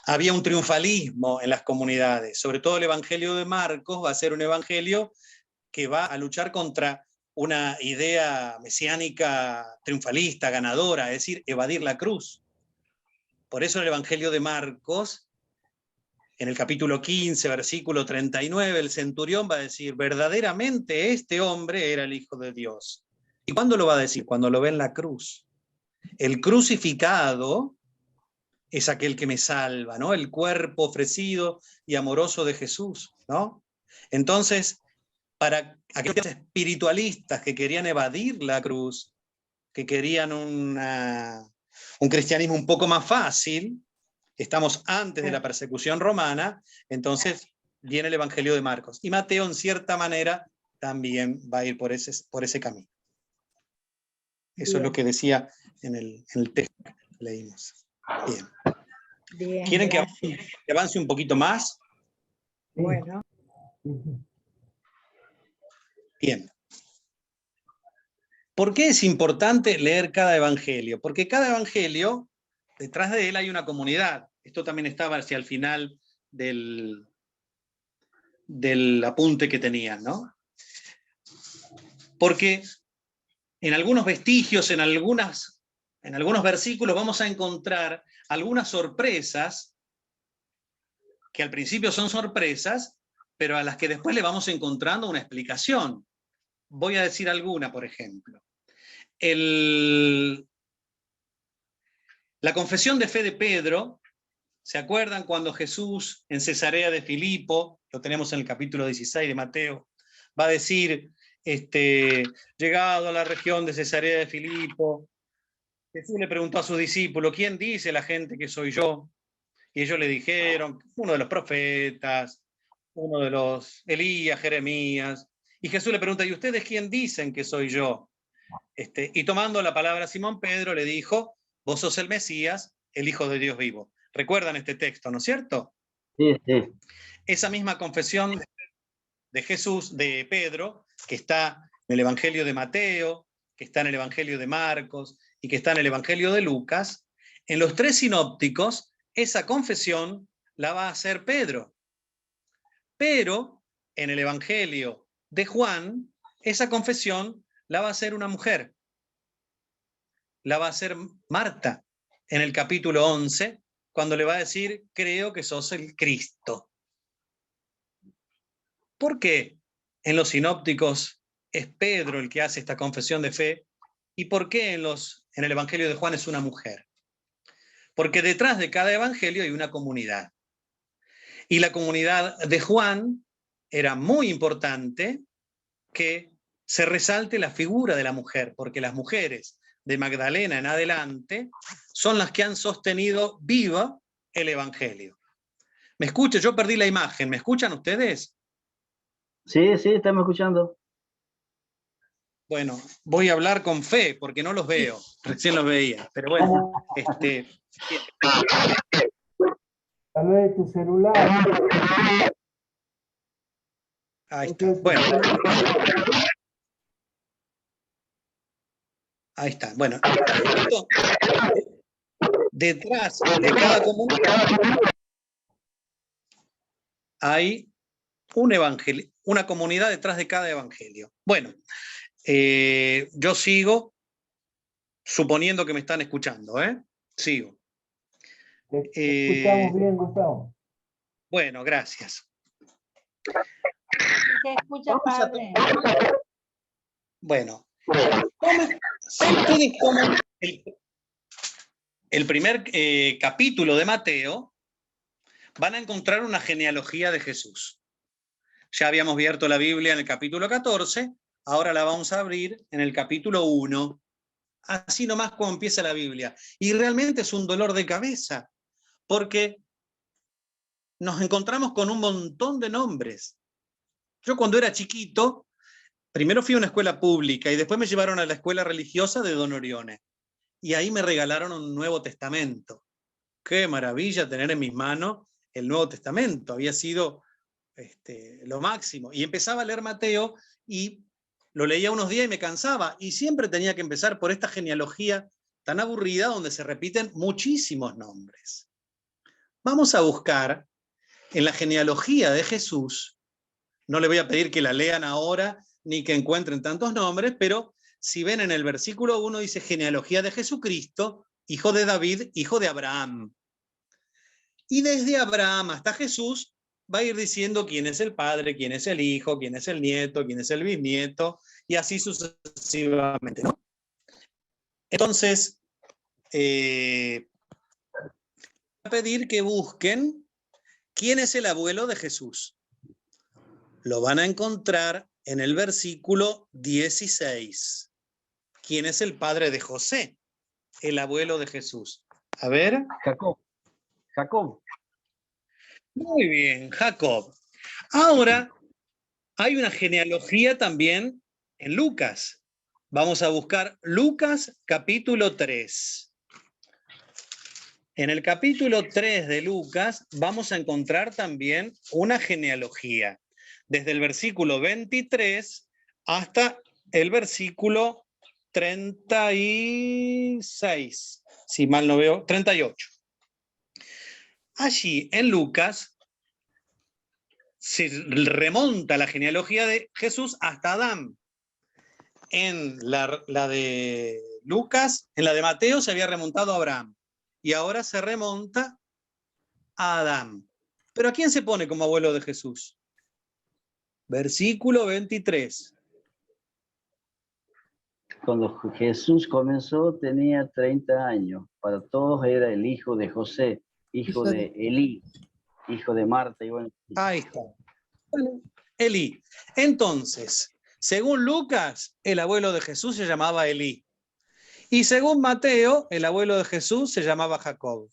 Había un triunfalismo en las comunidades, sobre todo el Evangelio de Marcos va a ser un evangelio que va a luchar contra una idea mesiánica triunfalista, ganadora, es decir, evadir la cruz. Por eso en el Evangelio de Marcos, en el capítulo 15, versículo 39, el centurión va a decir, verdaderamente este hombre era el Hijo de Dios. ¿Y cuándo lo va a decir? Cuando lo ve en la cruz. El crucificado es aquel que me salva, ¿no? El cuerpo ofrecido y amoroso de Jesús, ¿no? Entonces, para aquellos espiritualistas que querían evadir la cruz, que querían un cristianismo un poco más fácil, estamos antes de la persecución romana, entonces viene el Evangelio de Marcos. Y Mateo, en cierta manera, también va a ir por ese camino. Eso es lo que decía en el texto que leímos. Bien. ¿Quieren que avance un poquito más? Bueno. Bien. ¿Por qué es importante leer cada evangelio? Porque cada evangelio detrás de él hay una comunidad. Esto también estaba hacia el final del apunte que tenían, ¿no? Porque en algunos vestigios, en algunos versículos vamos a encontrar algunas sorpresas que al principio son sorpresas, pero a las que después le vamos encontrando una explicación. Voy a decir alguna, por ejemplo. La confesión de fe de Pedro, ¿se acuerdan cuando Jesús en Cesarea de Filipo, lo tenemos en el capítulo 16 de Mateo, va a decir, llegado a la región de Cesarea de Filipo, Jesús le preguntó a sus discípulos, ¿quién dice la gente que soy yo? Y ellos le dijeron, uno de los profetas, uno de los Elías, Jeremías. Y Jesús le pregunta, ¿y ustedes quién dicen que soy yo? Y tomando la palabra Simón Pedro le dijo, vos sos el Mesías, el Hijo de Dios vivo. ¿Recuerdan este texto, no es cierto? Sí, sí. Esa misma confesión de Jesús, de Pedro, que está en el Evangelio de Mateo, que está en el Evangelio de Marcos y que está en el Evangelio de Lucas, en los tres sinópticos, esa confesión la va a hacer Pedro. Pero en el Evangelio de Juan, esa confesión la va a hacer una mujer. La va a hacer Marta en el capítulo 11, cuando le va a decir, creo que sos el Cristo. ¿Por qué en los sinópticos es Pedro el que hace esta confesión de fe? ¿Y por qué en el Evangelio de Juan es una mujer? Porque detrás de cada evangelio hay una comunidad. Y la comunidad de Juan era muy importante que se resalte la figura de la mujer, porque las mujeres de Magdalena en adelante son las que han sostenido viva el evangelio. ¿Me escuchan? Yo perdí la imagen. ¿Me escuchan ustedes? Sí, sí, estamos escuchando. Bueno, voy a hablar con fe, porque no los veo. Recién los veía. Pero bueno, Tal vez tu celular. Ahí está. Bueno. Ahí está. Bueno, detrás de cada comunidad hay una comunidad detrás de cada evangelio. Bueno, yo sigo suponiendo que me están escuchando, ¿eh? Sigo. Te escuchamos bien, Gustavo. Bueno, gracias. Se escucha, padre. Bueno, si ustedes toman el primer capítulo de Mateo, van a encontrar una genealogía de Jesús. Ya habíamos abierto la Biblia en el capítulo 14, ahora la vamos a abrir en el capítulo 1. Así nomás como empieza la Biblia. Y realmente es un dolor de cabeza, porque nos encontramos con un montón de nombres. Yo cuando era chiquito, primero fui a una escuela pública y después me llevaron a la escuela religiosa de Don Orione. Y ahí me regalaron un Nuevo Testamento. Qué maravilla tener en mis manos el Nuevo Testamento. Había sido lo máximo. Y empezaba a leer Mateo y lo leía unos días y me cansaba. Y siempre tenía que empezar por esta genealogía tan aburrida donde se repiten muchísimos nombres. Vamos a buscar en la genealogía de Jesús. No le voy a pedir que la lean ahora ni que encuentren tantos nombres, pero si ven en el versículo 1 dice genealogía de Jesucristo, hijo de David, hijo de Abraham. Y desde Abraham hasta Jesús va a ir diciendo quién es el padre, quién es el hijo, quién es el nieto, quién es el bisnieto, y así sucesivamente, ¿no? Entonces, voy a pedir que busquen quién es el abuelo de Jesús. Lo van a encontrar en el versículo 16. ¿Quién es el padre de José? El abuelo de Jesús. A ver. Jacob. Jacob. Muy bien, Jacob. Ahora, hay una genealogía también en Lucas. Vamos a buscar Lucas capítulo 3. En el capítulo 3 de Lucas vamos a encontrar también una genealogía. Desde el versículo 23 hasta el versículo 36. si mal no veo, 38. Allí en Lucas se remonta la genealogía de Jesús hasta Adán. En la de Lucas, en la de Mateo se había remontado a Abraham y ahora se remonta a Adán. ¿Pero a quién se pone como abuelo de Jesús? Versículo 23. Cuando Jesús comenzó tenía 30 años. Para todos era el hijo de José, hijo de Elí, hijo de Marta. Y bueno, ahí está. Bueno, Elí. Entonces, según Lucas, el abuelo de Jesús se llamaba Elí. Y según Mateo, el abuelo de Jesús se llamaba Jacob.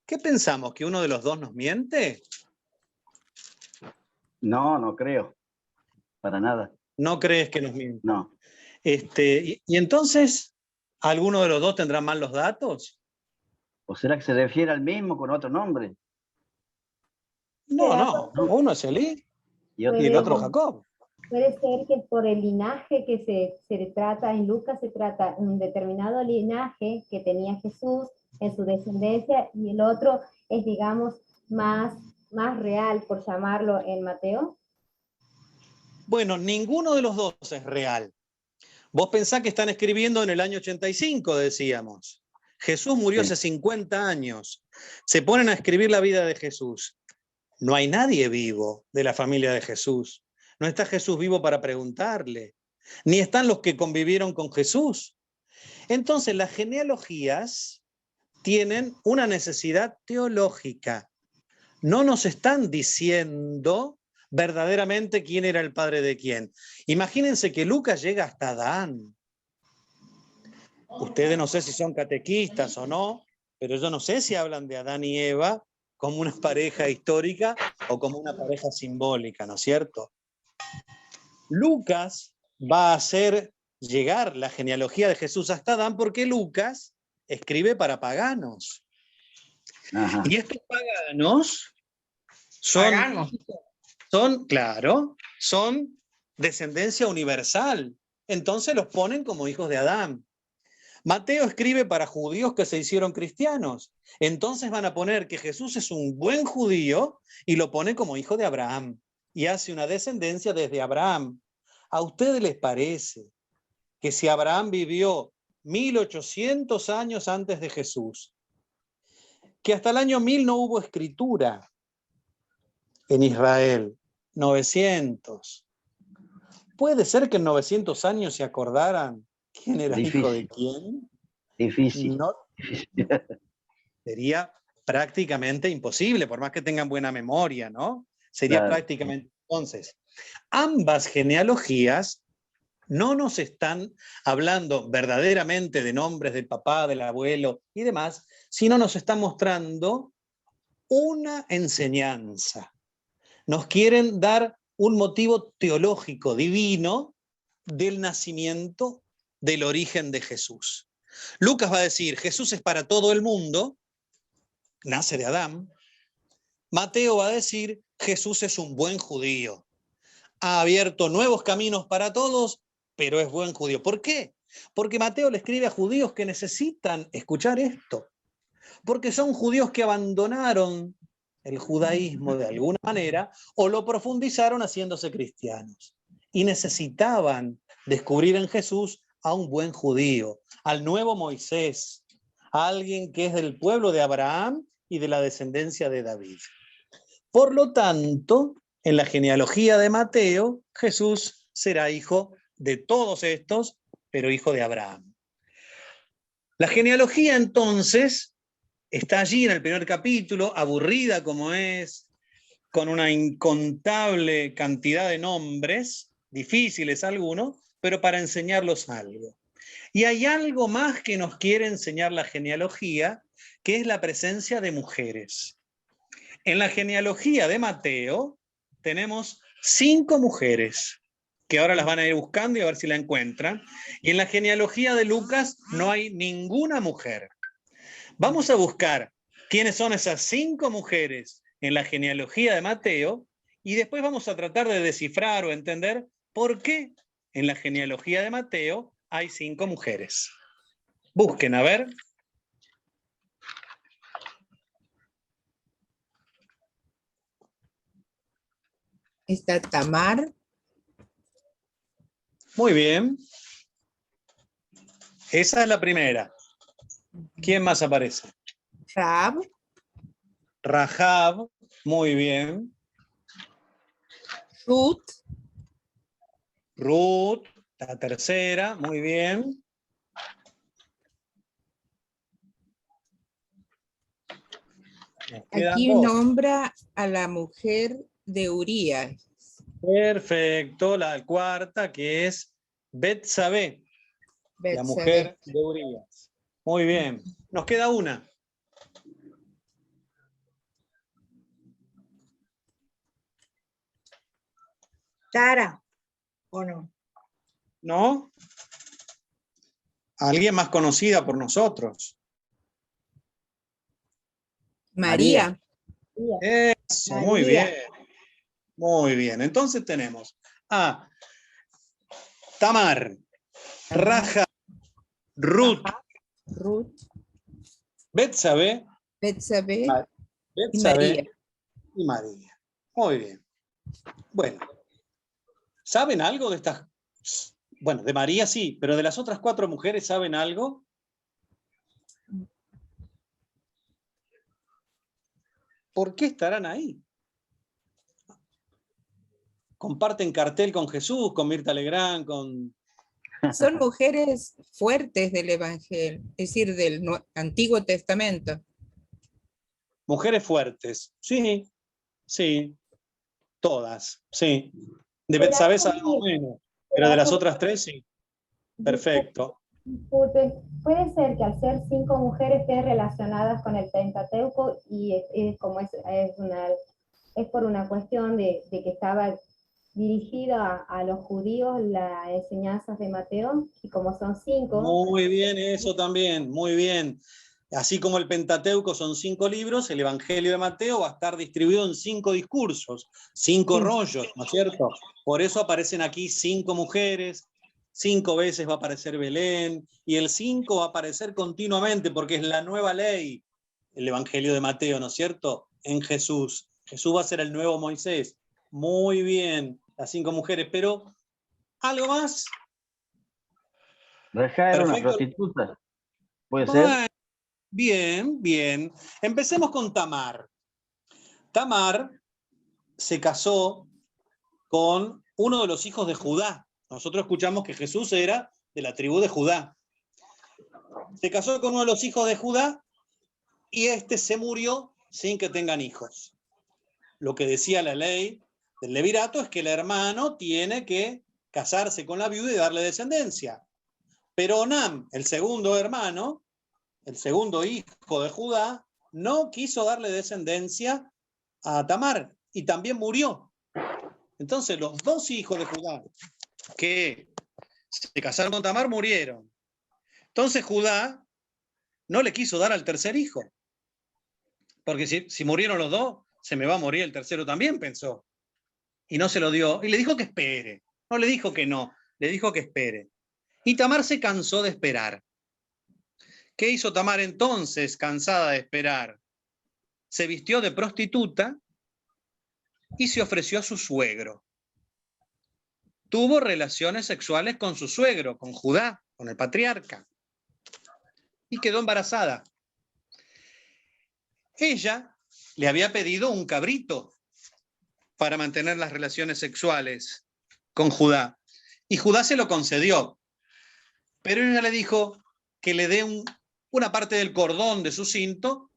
¿Qué pensamos? ¿Que uno de los dos nos miente? no, no creo. Para nada. ¿No crees que nos miente? No. Y entonces, ¿alguno de los dos tendrá mal los datos? ¿O será que se refiere al mismo con otro nombre? No. Uno es Elí y el otro Jacob. Puede ser que por el linaje que se trata en Lucas, se trata un determinado linaje que tenía Jesús en su descendencia y el otro es, digamos, más real, por llamarlo, en Mateo. Bueno, ninguno de los dos es real. Vos pensás que están escribiendo en el año 85, decíamos. Jesús murió hace 50 años. Se ponen a escribir la vida de Jesús. No hay nadie vivo de la familia de Jesús. No está Jesús vivo para preguntarle. Ni están los que convivieron con Jesús. Entonces, las genealogías tienen una necesidad teológica. No nos están diciendo verdaderamente quién era el padre de quién. Imagínense que Lucas llega hasta Adán. Ustedes no sé si son catequistas o no, pero yo no sé si hablan de Adán y Eva como una pareja histórica o como una pareja simbólica, ¿no es cierto? Lucas va a hacer llegar la genealogía de Jesús hasta Adán porque Lucas escribe para paganos. Ajá. Y estos paganos son descendencia universal. Entonces los ponen como hijos de Adán. Mateo escribe para judíos que se hicieron cristianos. Entonces van a poner que Jesús es un buen judío y lo pone como hijo de Abraham. Y hace una descendencia desde Abraham. ¿A ustedes les parece que si Abraham vivió 1800 años antes de Jesús, que hasta el año 1000 no hubo escritura en Israel, 900? ¿Puede ser que en 900 años se acordaran quién era hijo de quién? Difícil. No, sería prácticamente imposible, por más que tengan buena memoria, ¿no? Sería prácticamente. Entonces, ambas genealogías no nos están hablando verdaderamente de nombres del papá, del abuelo y demás, sino nos están mostrando una enseñanza. Nos quieren dar un motivo teológico, divino, del nacimiento, del origen de Jesús. Lucas va a decir, Jesús es para todo el mundo, nace de Adán. Mateo va a decir, Jesús es un buen judío. Ha abierto nuevos caminos para todos, pero es buen judío. ¿Por qué? Porque Mateo le escribe a judíos que necesitan escuchar esto. Porque son judíos que abandonaron el judaísmo de alguna manera o lo profundizaron haciéndose cristianos. Y necesitaban descubrir en Jesús a un buen judío, al nuevo Moisés, a alguien que es del pueblo de Abraham y de la descendencia de David. Por lo tanto, en la genealogía de Mateo, Jesús será hijo de todos estos, pero hijo de Abraham. La genealogía entonces está allí en el primer capítulo, aburrida como es, con una incontable cantidad de nombres, difíciles algunos, pero para enseñarlos algo. Y hay algo más que nos quiere enseñar la genealogía, que es la presencia de mujeres. En la genealogía de Mateo tenemos 5 mujeres, que ahora las van a ir buscando y a ver si la encuentran. Y en la genealogía de Lucas no hay ninguna mujer. Vamos a buscar quiénes son esas 5 mujeres en la genealogía de Mateo y después vamos a tratar de descifrar o entender por qué en la genealogía de Mateo hay 5 mujeres. Busquen, a ver. está Tamar. Muy bien. Esa es la primera. ¿Quién más aparece? Rahab. Rahab. Muy bien. Ruth. Ruth, la tercera. Muy bien. Nos quedan Aquí dos. nombra a la mujer de Urías. Perfecto. La cuarta, que es Betsabé, la Betsabé. mujer de Urías. Muy bien. Nos queda una. Sara, ¿o no? ¿No? Alguien más conocida por nosotros. María. Eso, muy María. bien. Muy bien. Entonces tenemos a Tamar, Rahab, Ruth, Ruth. Betsabé, Betsabé. Y Betsabé María. y María. Muy bien. Bueno, ¿saben algo de estas? Bueno, de María sí, pero de las otras 4 mujeres, ¿saben algo? ¿Por qué estarán ahí? Comparten cartel con Jesús, con Mirta Legrand, con... Son mujeres fuertes del Evangelio, es decir, del Antiguo Testamento. Mujeres fuertes. Sí, sí. Todas, sí. De Betsabé sabemos menos, pero de las otras 3 sí. Perfecto. Disculpe, puede ser que al ser 5 mujeres estén relacionadas con el Pentateuco y como es por una cuestión de que estaba dirigida a los judíos las enseñanzas de Mateo, y como son 5. Muy bien, eso también, muy bien. Así como el Pentateuco son 5 libros, el Evangelio de Mateo va a estar distribuido en 5 discursos, 5 rollos, ¿no es cierto? Por eso aparecen aquí 5 mujeres, 5 veces va a aparecer Belén, y el 5 va a aparecer continuamente porque es la nueva ley, el Evangelio de Mateo, ¿no es cierto? En Jesús. Jesús va a ser el nuevo Moisés. Muy bien, las 5 mujeres, pero ¿algo más? Rahab era una Perfecto. prostituta. ¿Puede ser? Bien, bien. Empecemos con Tamar. Tamar se casó con uno de los hijos de Judá. Nosotros escuchamos que Jesús era de la tribu de Judá. Se casó con uno de los hijos de Judá y este se murió sin que tengan hijos. Lo que decía la ley del levirato es que el hermano tiene que casarse con la viuda y darle descendencia. Pero Onam, el segundo hermano, el segundo hijo de Judá, no quiso darle descendencia a Tamar y también murió. Entonces los 2 hijos de Judá que se casaron con Tamar murieron. Entonces Judá no le quiso dar al tercer hijo. Porque si murieron los 2, se me va a morir el tercero también, pensó. Y no se lo dio. Y le dijo que espere. No le dijo que no, le dijo que espere. Y Tamar se cansó de esperar. ¿Qué hizo Tamar entonces, cansada de esperar? Se vistió de prostituta y se ofreció a su suegro. Tuvo relaciones sexuales con su suegro, con Judá, con el patriarca, y quedó embarazada. Ella le había pedido un cabrito para mantener las relaciones sexuales con Judá, y Judá se lo concedió, pero ella le dijo que le dé una parte del cordón de su cinto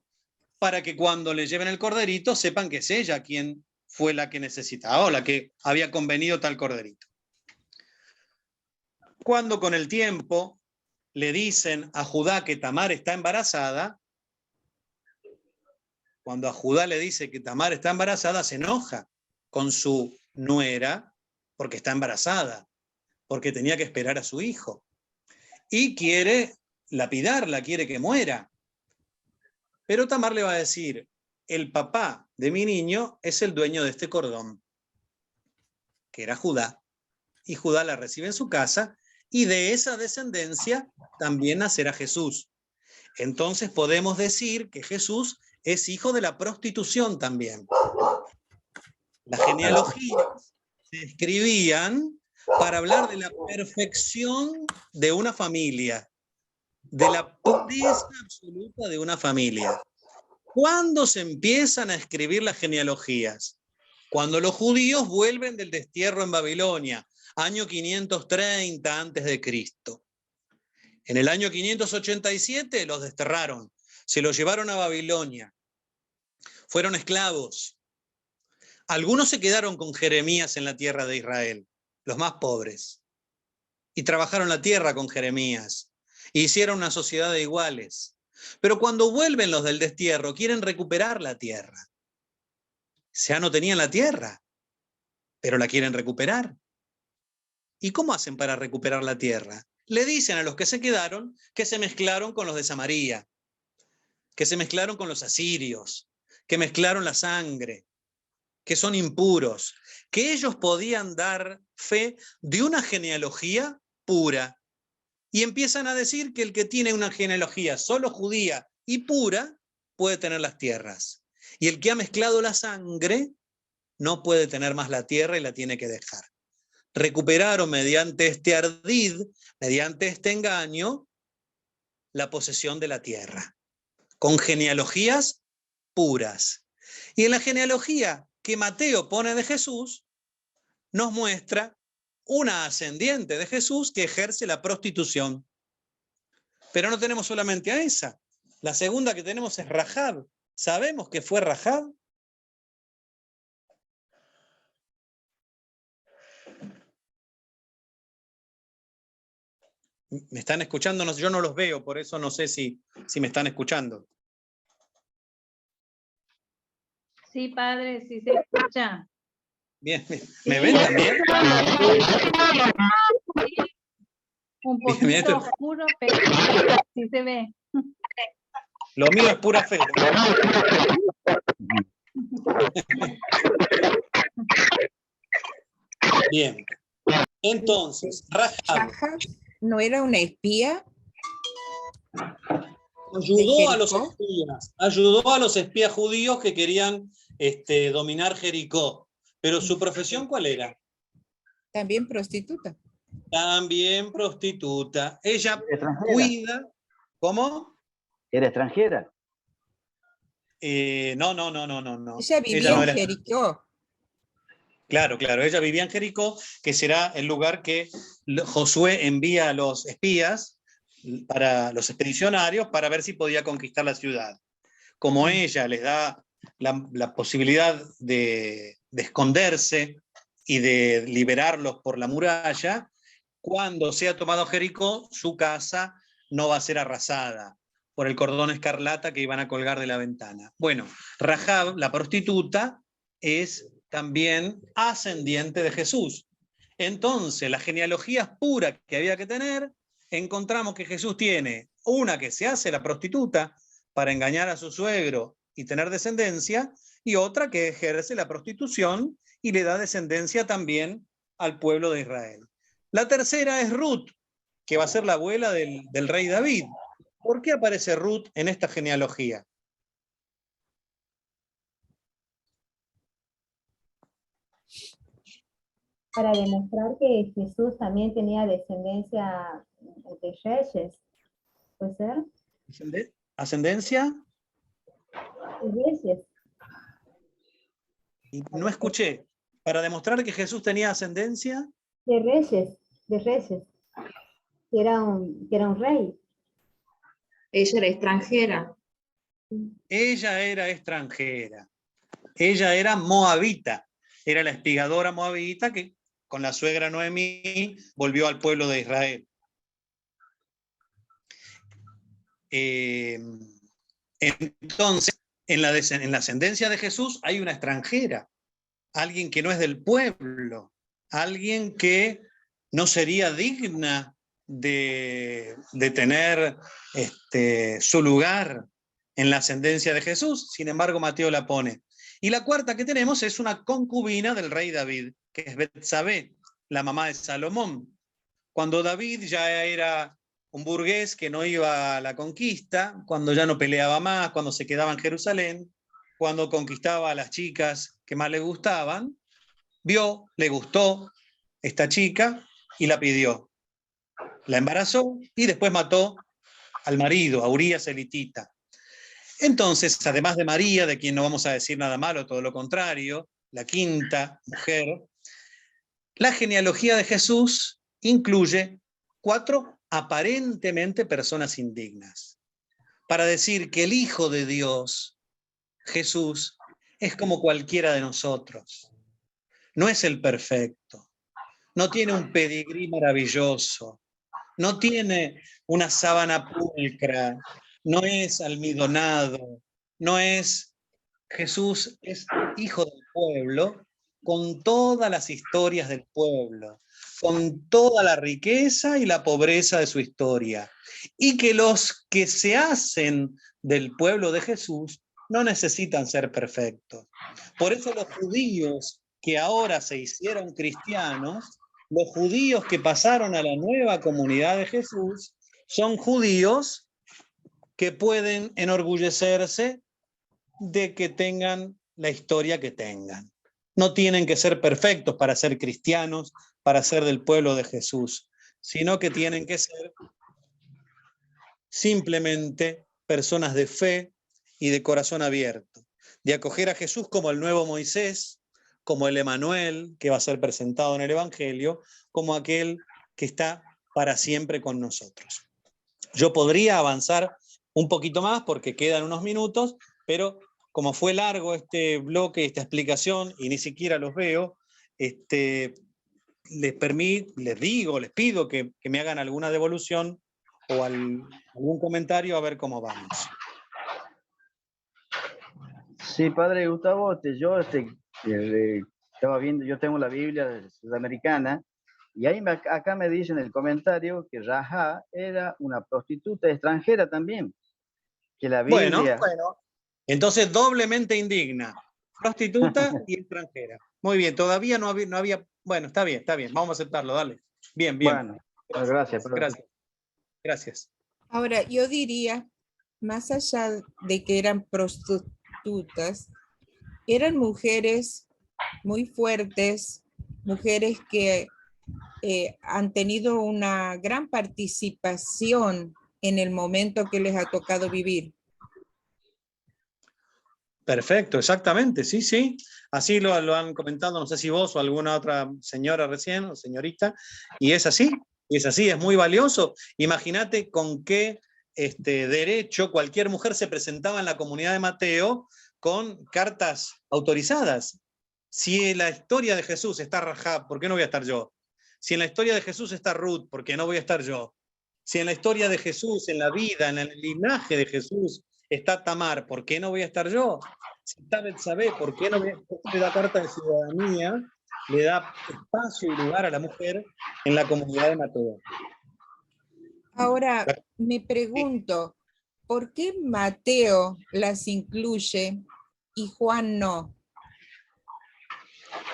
para que cuando le lleven el corderito sepan que es ella quien fue la que necesitaba o la que había convenido tal corderito. Cuando con el tiempo le dicen a Judá que Tamar está embarazada, cuando a Judá le dice que Tamar está embarazada, se enoja con su nuera porque está embarazada, porque tenía que esperar a su hijo. Y quiere lapidarla, quiere que muera. Pero Tamar le va a decir, el papá de mi niño es el dueño de este cordón, que era Judá. Y Judá la recibe en su casa, y de esa descendencia también nacerá Jesús. Entonces podemos decir que Jesús es hijo de la prostitución también. Las genealogías se escribían para hablar de la perfección de una familia, de la pureza absoluta de una familia. ¿Cuándo se empiezan a escribir las genealogías? Cuando los judíos vuelven del destierro en Babilonia, año 530 a.C. En el año 587 los desterraron, se los llevaron a Babilonia, fueron esclavos. Algunos se quedaron con Jeremías en la tierra de Israel, los más pobres, y trabajaron la tierra con Jeremías, e hicieron una sociedad de iguales. Pero cuando vuelven los del destierro, quieren recuperar la tierra. Ya no tenían la tierra, pero la quieren recuperar. ¿Y cómo hacen para recuperar la tierra? Le dicen a los que se quedaron que se mezclaron con los de Samaria, que se mezclaron con los asirios, que mezclaron la sangre, que son impuros, que ellos podían dar fe de una genealogía pura. Y empiezan a decir que el que tiene una genealogía solo judía y pura puede tener las tierras. Y el que ha mezclado la sangre no puede tener más la tierra y la tiene que dejar. Recuperaron mediante este ardid, mediante este engaño, la posesión de la tierra, con genealogías puras. Y en la genealogía que Mateo pone de Jesús, nos muestra una ascendiente de Jesús que ejerce la prostitución. Pero no tenemos solamente a esa. La segunda que tenemos es Rahab. ¿Sabemos que fue Rahab? ¿Me están escuchando? Yo no los veo, por eso no sé si me están escuchando. Sí, padre, sí se escucha. Bien, ¿me ven también? Un poquito Bien, esto- oscuro, pero sí se ve. Lo mío es pura fe. Bien. Entonces, Rahab Rahab no era una espía. ayudó a los espías judíos que querían dominar Jericó. Pero su profesión, ¿cuál era? También prostituta. También prostituta. Ella Extranjera. cuida. ¿Cómo? Era extranjera. No. Ella vivía Ella no en era- Jericó. Claro, ella vivía en Jericó, que será el lugar que Josué envía a los espías, para los expedicionarios, para ver si podía conquistar la ciudad. Como ella les da la posibilidad de esconderse y de liberarlos por la muralla, cuando sea tomado Jericó, su casa no va a ser arrasada por el cordón escarlata que iban a colgar de la ventana. Bueno, Rahab, la prostituta, es también ascendiente de Jesús. Entonces, las genealogías puras que había que tener, encontramos que Jesús tiene una que se hace la prostituta para engañar a su suegro y tener descendencia, y otra que ejerce la prostitución y le da descendencia también al pueblo de Israel. La tercera es Ruth, que va a ser la abuela del rey David. ¿Por qué aparece Ruth en esta genealogía? Para demostrar que Jesús también tenía descendencia de reyes, ¿puede ser? ¿Ascendencia? De reyes. No escuché. Para demostrar que Jesús tenía ascendencia. De reyes, que era un rey. Ella era extranjera. Ella era extranjera. Ella era moabita. Era la espigadora moabita que con la suegra Noemí volvió al pueblo de Israel. Entonces, en la ascendencia de Jesús hay una extranjera, alguien que no es del pueblo, alguien que no sería digna de tener su lugar en la ascendencia de Jesús. Sin embargo, Mateo la pone. Y la cuarta que tenemos es una concubina del rey David, que es Betsabé, la mamá de Salomón. Cuando David ya era un burgués que no iba a la conquista, cuando ya no peleaba más, cuando se quedaba en Jerusalén, cuando conquistaba a las chicas que más le gustaban, vio, le gustó esta chica y la pidió. La embarazó y después mató al marido, a Urías elitita. Entonces, además de María, de quien no vamos a decir nada malo, todo lo contrario, la quinta mujer, la genealogía de Jesús incluye 4 aparentemente personas indignas, para decir que el Hijo de Dios, Jesús, es como cualquiera de nosotros. No es el perfecto, no tiene un pedigrí maravilloso, no tiene una sábana pulcra, no es almidonado, no es... Jesús es hijo del pueblo, con todas las historias del pueblo, con toda la riqueza y la pobreza de su historia. Y que los que se hacen del pueblo de Jesús no necesitan ser perfectos. Por eso los judíos que ahora se hicieron cristianos, los judíos que pasaron a la nueva comunidad de Jesús, son judíos que pueden enorgullecerse de que tengan la historia que tengan. No tienen que ser perfectos para ser cristianos, para ser del pueblo de Jesús, sino que tienen que ser simplemente personas de fe y de corazón abierto, de acoger a Jesús como el nuevo Moisés, como el Emanuel, que va a ser presentado en el Evangelio, como aquel que está para siempre con nosotros. Yo podría avanzar un poquito más porque quedan unos minutos, pero como fue largo este bloque, esta explicación, y ni siquiera los veo, les pido que me hagan alguna devolución o algún comentario a ver cómo vamos. Sí, padre Gustavo, yo estaba viendo, yo tengo la Biblia sudamericana, y ahí acá me dicen en el comentario que Rahá era una prostituta extranjera también, que la Biblia... Bueno. Entonces, doblemente indigna, prostituta y extranjera. Muy bien, todavía no había... Bueno, está bien, vamos a aceptarlo, dale. Bien. Bueno, gracias. Gracias. Ahora, yo diría, más allá de que eran prostitutas, eran mujeres muy fuertes, mujeres que han tenido una gran participación en el momento que les ha tocado vivir. Perfecto, exactamente, sí. Así lo han comentado, no sé si vos o alguna otra señora recién, o señorita, y es así, es muy valioso. Imagínate con qué derecho cualquier mujer se presentaba en la comunidad de Mateo con cartas autorizadas. Si en la historia de Jesús está Rahab, ¿por qué no voy a estar yo? Si en la historia de Jesús está Ruth, ¿por qué no voy a estar yo? Si en la historia de Jesús, en la vida, en el linaje de Jesús, está Tamar, ¿por qué no voy a estar yo? Si está Betsabé, ¿por qué no le da carta de ciudadanía? Le da espacio y lugar a la mujer en la comunidad de Mateo. Ahora, me pregunto, ¿por qué Mateo las incluye y Juan no?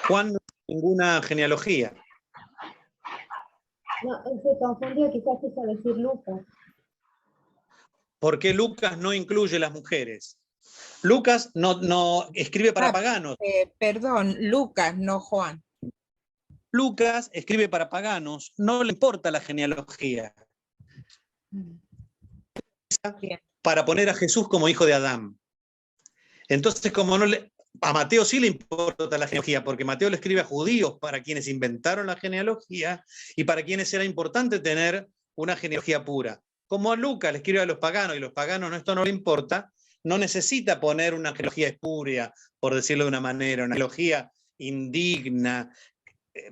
Juan no tiene ninguna genealogía. No, se confundió, quizás quiso decir Lucas. ¿Por qué Lucas no incluye las mujeres? Lucas no escribe para paganos. Perdón, Lucas, no Juan. Lucas escribe para paganos, no le importa la genealogía. Para poner a Jesús como hijo de Adán. Entonces, a Mateo sí le importa la genealogía, porque Mateo le escribe a judíos para quienes inventaron la genealogía y para quienes era importante tener una genealogía pura. Como a Lucas le escribe a los paganos, y los paganos esto no le importa, no necesita poner una genealogía espuria, por decirlo de una manera, una genealogía indigna.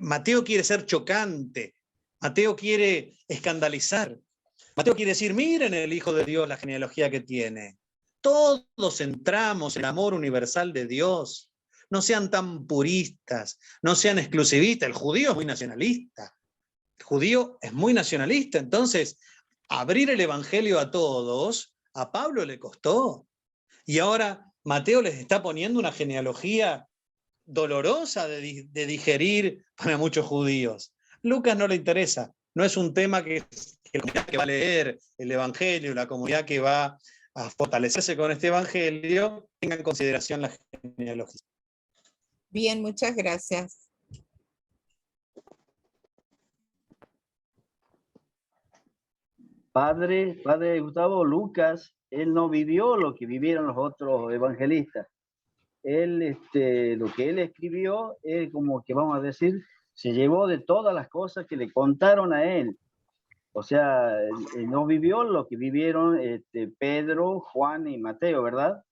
Mateo quiere ser chocante, Mateo quiere escandalizar, Mateo quiere decir, miren el Hijo de Dios, la genealogía que tiene. Todos entramos en el amor universal de Dios. No sean tan puristas, no sean exclusivistas. El judío es muy nacionalista. El judío es muy nacionalista, entonces... Abrir el Evangelio a todos, a Pablo le costó. Y ahora Mateo les está poniendo una genealogía dolorosa de digerir para muchos judíos. Lucas no le interesa, no es un tema que va a leer el Evangelio, la comunidad que va a fortalecerse con este evangelio, tenga en consideración la genealogía. Bien, muchas gracias. Padre Gustavo, Lucas, él no vivió lo que vivieron los otros evangelistas. Él, lo que él escribió es como que, vamos a decir, se llevó de todas las cosas que le contaron a él. O sea, no vivió lo que vivieron Pedro, Juan y Mateo, ¿verdad?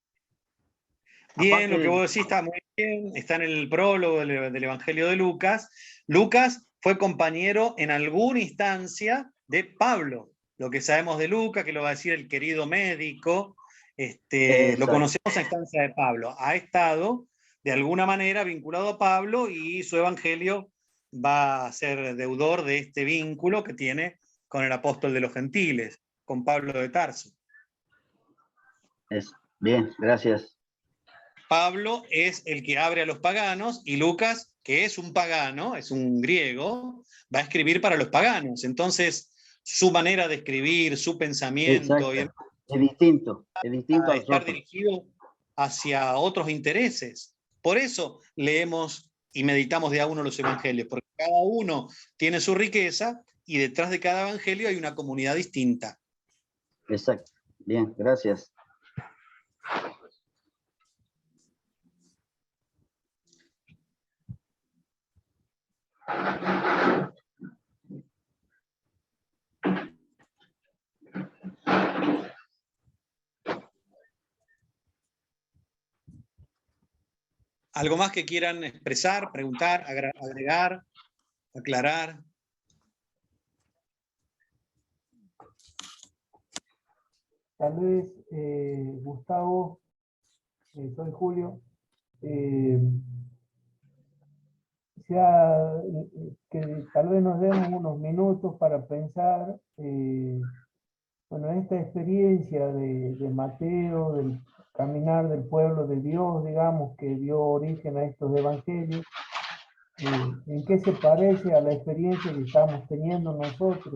Bien, Aparte, lo que vos decís está muy bien, está en el prólogo del Evangelio de Lucas. Lucas fue compañero en alguna instancia de Pablo. Lo que sabemos de Lucas, que lo va a decir el querido médico, lo conocemos a instancia de Pablo. Ha estado de alguna manera vinculado a Pablo y su evangelio va a ser deudor de este vínculo que tiene con el apóstol de los gentiles, con Pablo de Tarso. Bien, gracias. Pablo es el que abre a los paganos y Lucas, que es un pagano, es un griego, va a escribir para los paganos. Entonces, su manera de escribir, su pensamiento, es distinto a estar dirigido hacia otros intereses. Por eso leemos y meditamos de a uno los evangelios, porque cada uno tiene su riqueza y detrás de cada evangelio hay una comunidad distinta. Exacto. Bien, gracias. ¿Algo más que quieran expresar, preguntar, agregar, aclarar? Tal vez, Gustavo, soy Julio, que tal vez nos demos unos minutos para pensar, bueno, esta experiencia de Mateo, del caminar del pueblo de Dios, digamos, que dio origen a estos evangelios, ¿en qué se parece a la experiencia que estamos teniendo nosotros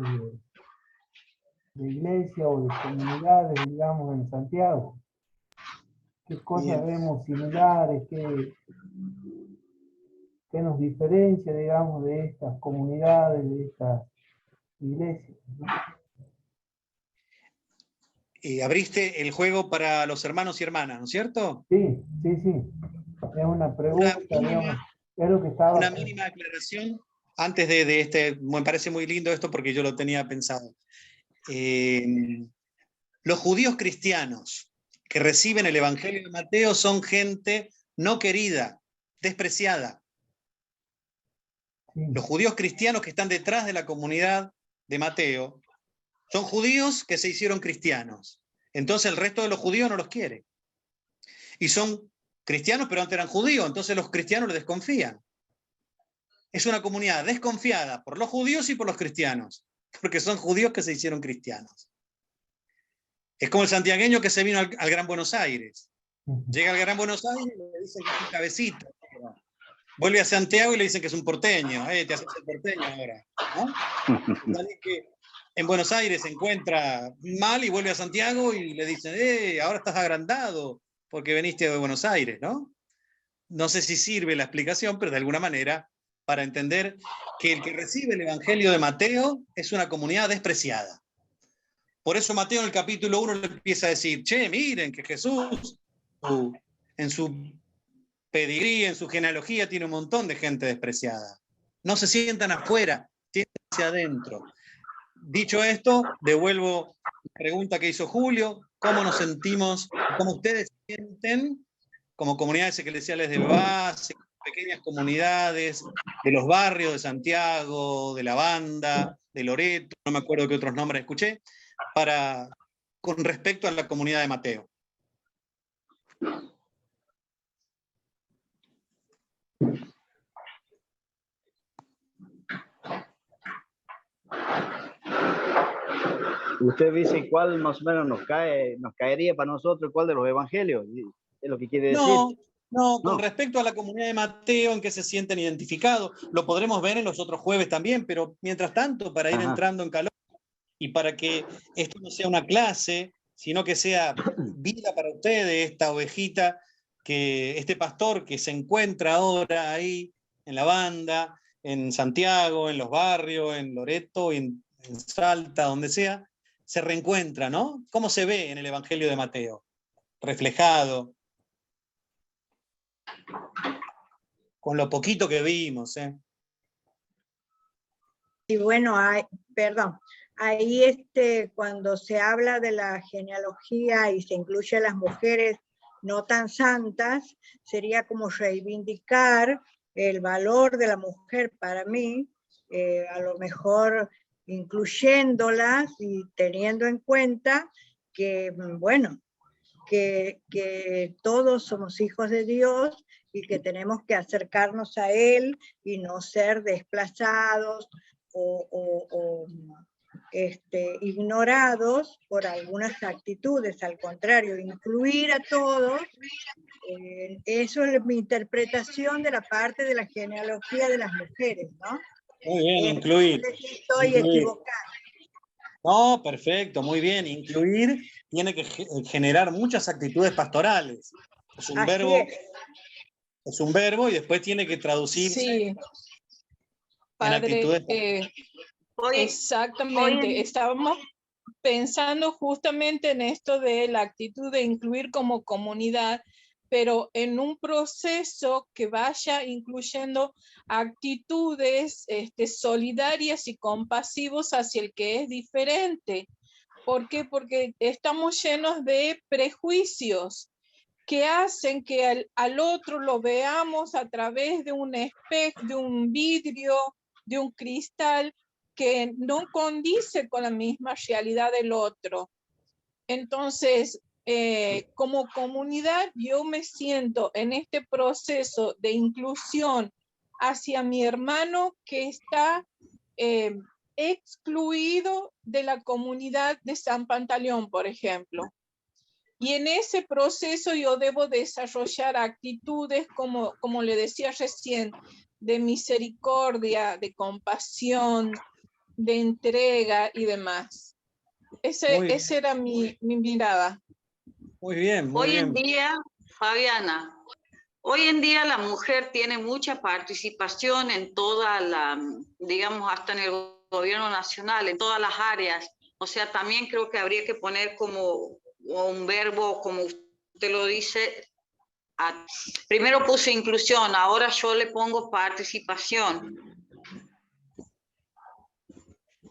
de iglesia o de comunidades, digamos, en Santiago? ¿Qué cosas vemos similares? ¿Qué nos diferencia, digamos, de estas comunidades, de estas iglesias? Abriste el juego para los hermanos y hermanas, ¿no es cierto? Sí. Es una pregunta, digamos, es lo que estaba... Una mínima aclaración antes de este, me parece muy lindo esto porque yo lo tenía pensado. Los judíos cristianos que reciben el Evangelio de Mateo son gente no querida, despreciada. Los judíos cristianos que están detrás de la comunidad de Mateo son judíos que se hicieron cristianos. Entonces el resto de los judíos no los quiere. Y son cristianos, pero antes eran judíos, entonces los cristianos les desconfían. Es una comunidad desconfiada por los judíos y por los cristianos, porque son judíos que se hicieron cristianos. Es como el santiagueño que se vino al Gran Buenos Aires. Llega al Gran Buenos Aires y le dicen que es un cabecito. Vuelve a Santiago y le dicen que es un porteño. Te haces el porteño ahora, ¿no? Alguien que en Buenos Aires se encuentra mal y vuelve a Santiago y le dicen, ahora estás agrandado porque veniste de Buenos Aires, ¿no? No sé si sirve la explicación, pero de alguna manera para entender que el que recibe el Evangelio de Mateo es una comunidad despreciada. Por eso Mateo en el capítulo 1 le empieza a decir, che, miren que Jesús en su pedigrí, en su genealogía, tiene un montón de gente despreciada. No se sientan afuera, siéntense adentro. Dicho esto, devuelvo la pregunta que hizo Julio, ¿cómo nos sentimos, cómo ustedes se sienten como comunidades eclesiales de base, pequeñas comunidades de los barrios de Santiago, de La Banda, de Loreto, no me acuerdo qué otros nombres escuché, con respecto a la comunidad de Mateo? Usted dice cuál más o menos nos caería para nosotros, cuál de los evangelios, es lo que quiere decir. No, con respecto a la comunidad de Mateo, en que se sienten identificados, lo podremos ver en los otros jueves también, pero mientras tanto, para ir entrando en calor y para que esto no sea una clase, sino que sea vida para ustedes, esta ovejita, este pastor que se encuentra ahora ahí en la banda, en Santiago, en los barrios, en Loreto, en Salta, donde sea, se reencuentra, ¿no? ¿Cómo se ve en el Evangelio de Mateo? Reflejado, con lo poquito que vimos, ¿eh? Y bueno, perdón, ahí cuando se habla de la genealogía y se incluye a las mujeres no tan santas, sería como reivindicar el valor de la mujer para mí, a lo mejor incluyéndolas y teniendo en cuenta que, bueno, que todos somos hijos de Dios y que tenemos que acercarnos a Él y no ser desplazados o ignorados por algunas actitudes. Al contrario, incluir a todos, eso es mi interpretación de la parte de la genealogía de las mujeres, ¿no? Muy bien, incluir. Estoy equivocada. No, perfecto, muy bien. Incluir tiene que generar muchas actitudes pastorales. Es un verbo. Es un verbo y después tiene que traducirse Sí, padre, actitudes. exactamente. Estábamos pensando justamente en esto de la actitud de incluir como comunidad, pero en un proceso que vaya incluyendo actitudes solidarias y compasivos hacia el que es diferente. ¿Por qué? Porque estamos llenos de prejuicios que hacen que al otro lo veamos a través de un espejo, de un vidrio, de un cristal que no condice con la misma realidad del otro. Entonces, como comunidad, yo me siento en este proceso de inclusión hacia mi hermano que está excluido de la comunidad de San Pantaleón, por ejemplo. Y en ese proceso yo debo desarrollar actitudes, como le decía recién, de misericordia, de compasión, de entrega y demás. Esa era mi mirada. Muy bien, muy Hoy en bien. día, Fabiana, hoy en día la mujer tiene mucha participación en toda la, digamos, hasta en el gobierno nacional, en todas las áreas. O sea, también creo que habría que poner como un verbo, como usted lo dice. Primero puse inclusión, ahora yo le pongo participación.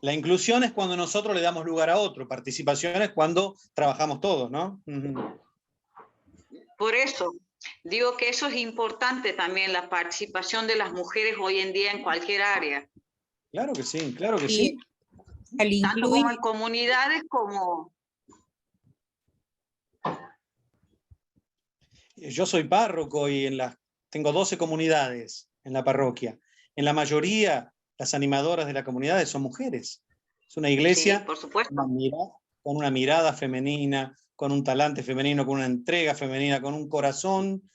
La inclusión es cuando nosotros le damos lugar a otro, participación es cuando trabajamos todos, ¿no? Por eso, digo que eso es importante también, la participación de las mujeres hoy en día en cualquier área. Claro que sí, claro que sí. Tanto como en comunidades como... Yo soy párroco y tengo 12 comunidades en la parroquia. En la mayoría, las animadoras de las comunidades son mujeres. Es una iglesia, sí, por supuesto, con una mirada femenina, con un talante femenino, con una entrega femenina, con un corazón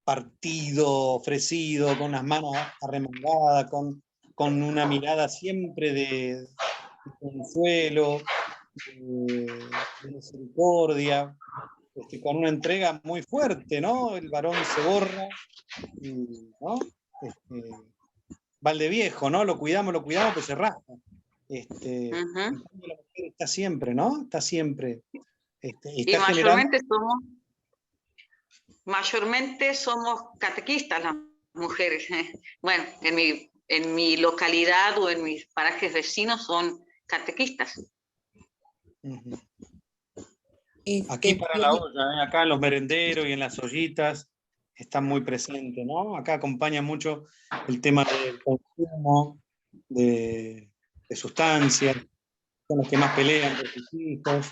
partido, ofrecido, con las manos arremangadas, con una mirada siempre de consuelo, de misericordia, con una entrega muy fuerte, ¿no? El varón se borra, ¿no? Valdeviejo, ¿no? Lo cuidamos, pues se rasca. En cambio, la mujer está siempre, ¿no? Está siempre. Y mayormente somos catequistas las mujeres. Bueno, en mi localidad o en mis parajes vecinos son catequistas. Aquí para la olla, acá en los merenderos y en las ollitas están muy presentes, ¿no? Acá acompaña mucho el tema del consumo de sustancias, son los que más pelean por sus hijos,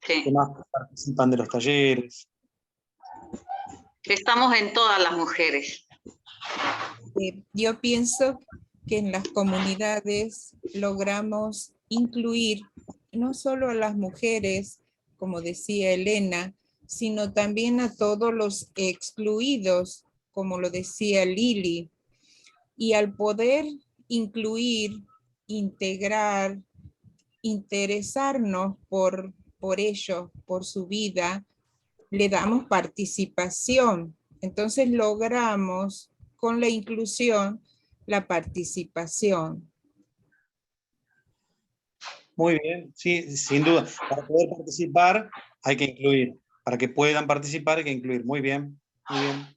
que más participan de los talleres. Estamos en todas las mujeres. Yo pienso que en las comunidades logramos incluir no solo a las mujeres, como decía Elena, sino también a todos los excluidos, como lo decía Lili. Y al poder incluir, integrar, interesarnos por por ellos, por su vida, le damos participación. Entonces logramos con la inclusión la participación. Muy bien, sí, sin duda. Para poder participar hay que incluir. Para que puedan participar hay que incluir. Muy bien, muy bien.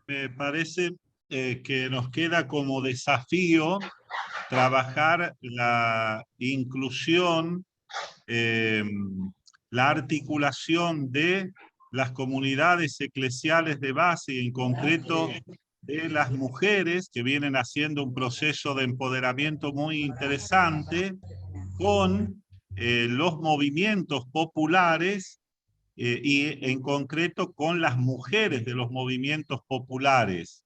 Me parece que nos queda como desafío trabajar la inclusión, la articulación de las comunidades eclesiales de base y en concreto de las mujeres que vienen haciendo un proceso de empoderamiento muy interesante con los movimientos populares y en concreto con las mujeres de los movimientos populares.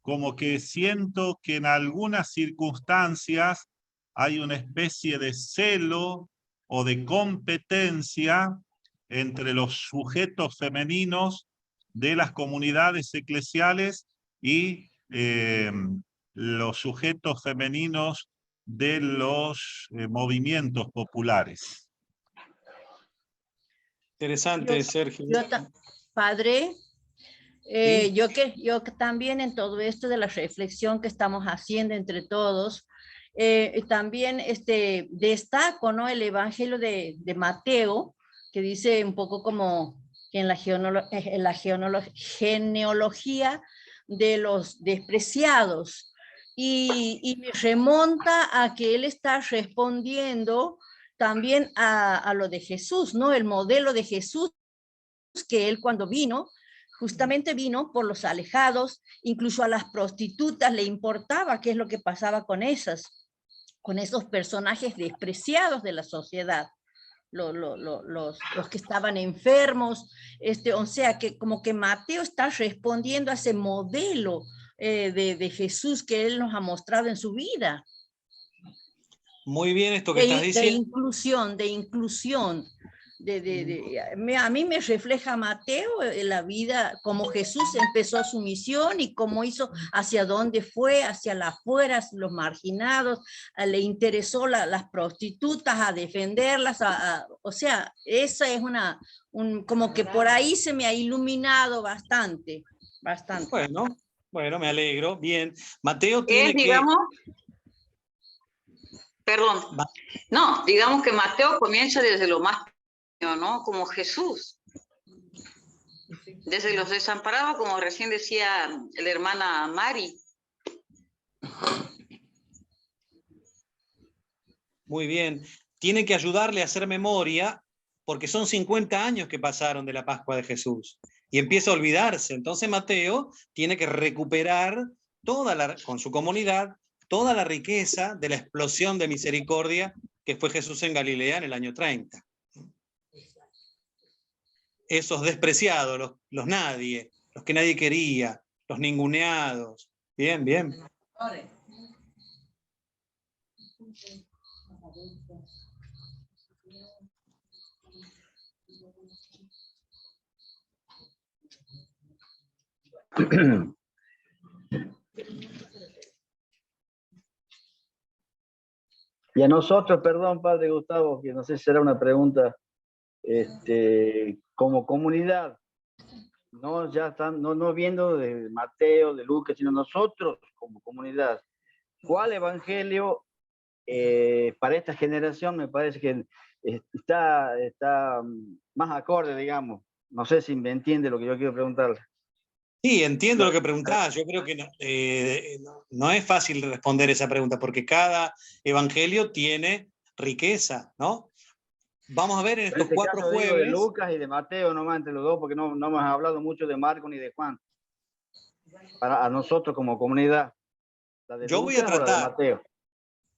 Como que siento que en algunas circunstancias hay una especie de celo o de competencia entre los sujetos femeninos de las comunidades eclesiales y los sujetos femeninos de los movimientos populares. Interesante, Sergio. Padre, Sí. yo también en todo esto de la reflexión que estamos haciendo entre todos, también destaco, ¿no?, el Evangelio de Mateo, que dice un poco como que en la genealogía de los despreciados, y me remonta a que él está respondiendo también a lo de Jesús, ¿no? El modelo de Jesús, que él cuando vino, justamente vino por los alejados, incluso a las prostitutas le importaba qué es lo que pasaba con esos personajes despreciados de la sociedad, los que estaban enfermos, o sea, que como que Mateo está respondiendo a ese modelo de Jesús que él nos ha mostrado en su vida. Muy bien esto que estás diciendo. De inclusión. A mí me refleja Mateo la vida, como Jesús empezó su misión y cómo hizo, hacia dónde fue, hacia las afueras, los marginados, le interesó las prostitutas, a defenderlas, o sea, esa es como que por ahí se me ha iluminado bastante. Bueno, me alegro, bien. Mateo tiene digamos, perdón, no, digamos que Mateo comienza desde lo más pequeño, ¿no? Como Jesús. Desde los desamparados, como recién decía la hermana Mari. Muy bien. Tiene que ayudarle a hacer memoria, porque son 50 años que pasaron de la Pascua de Jesús. Y empieza a olvidarse. Entonces Mateo tiene que recuperar con su comunidad toda la riqueza de la explosión de misericordia que fue Jesús en Galilea en el año 30. Esos despreciados, los nadie, los que nadie quería, los ninguneados. Bien, bien. Y a nosotros, perdón, Padre Gustavo, que no sé si será una pregunta, como comunidad, no viendo de Mateo, de Lucas, sino nosotros como comunidad, ¿cuál evangelio para esta generación me parece que está más acorde, digamos? No sé si me entiende lo que yo quiero preguntarle. Sí, entiendo lo que preguntás. Yo creo que no es fácil responder esa pregunta, porque cada evangelio tiene riqueza, ¿no? Vamos a ver en estos 4 jueves. De Lucas y de Mateo nomás entre los dos, porque no hemos hablado mucho de Marcos ni de Juan. Para nosotros como comunidad. ¿La de Lucas o la de Mateo?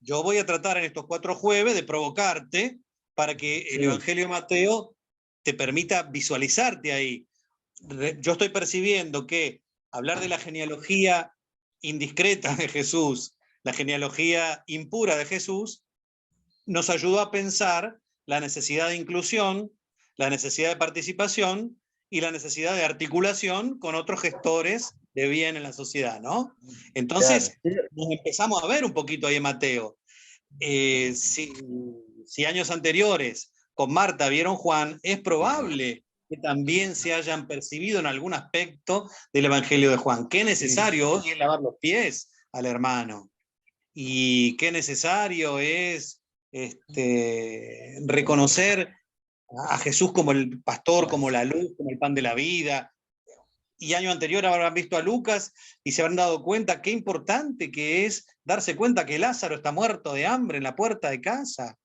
Yo voy a tratar en estos 4 jueves de provocarte para que el evangelio de Mateo te permita visualizarte ahí. Yo estoy percibiendo que hablar de la genealogía indiscreta de Jesús, la genealogía impura de Jesús, nos ayudó a pensar la necesidad de inclusión, la necesidad de participación y la necesidad de articulación con otros gestores de bien en la sociedad, ¿no? Entonces, nos empezamos a ver un poquito ahí en Mateo. Si años anteriores con Marta vieron Juan, es probable que también se hayan percibido en algún aspecto del Evangelio de Juan. Qué necesario hoy es lavar los pies al hermano. Y qué necesario es reconocer a Jesús como el pastor, como la luz, como el pan de la vida. Y año anterior habrán visto a Lucas y se habrán dado cuenta qué importante que es darse cuenta que Lázaro está muerto de hambre en la puerta de casa.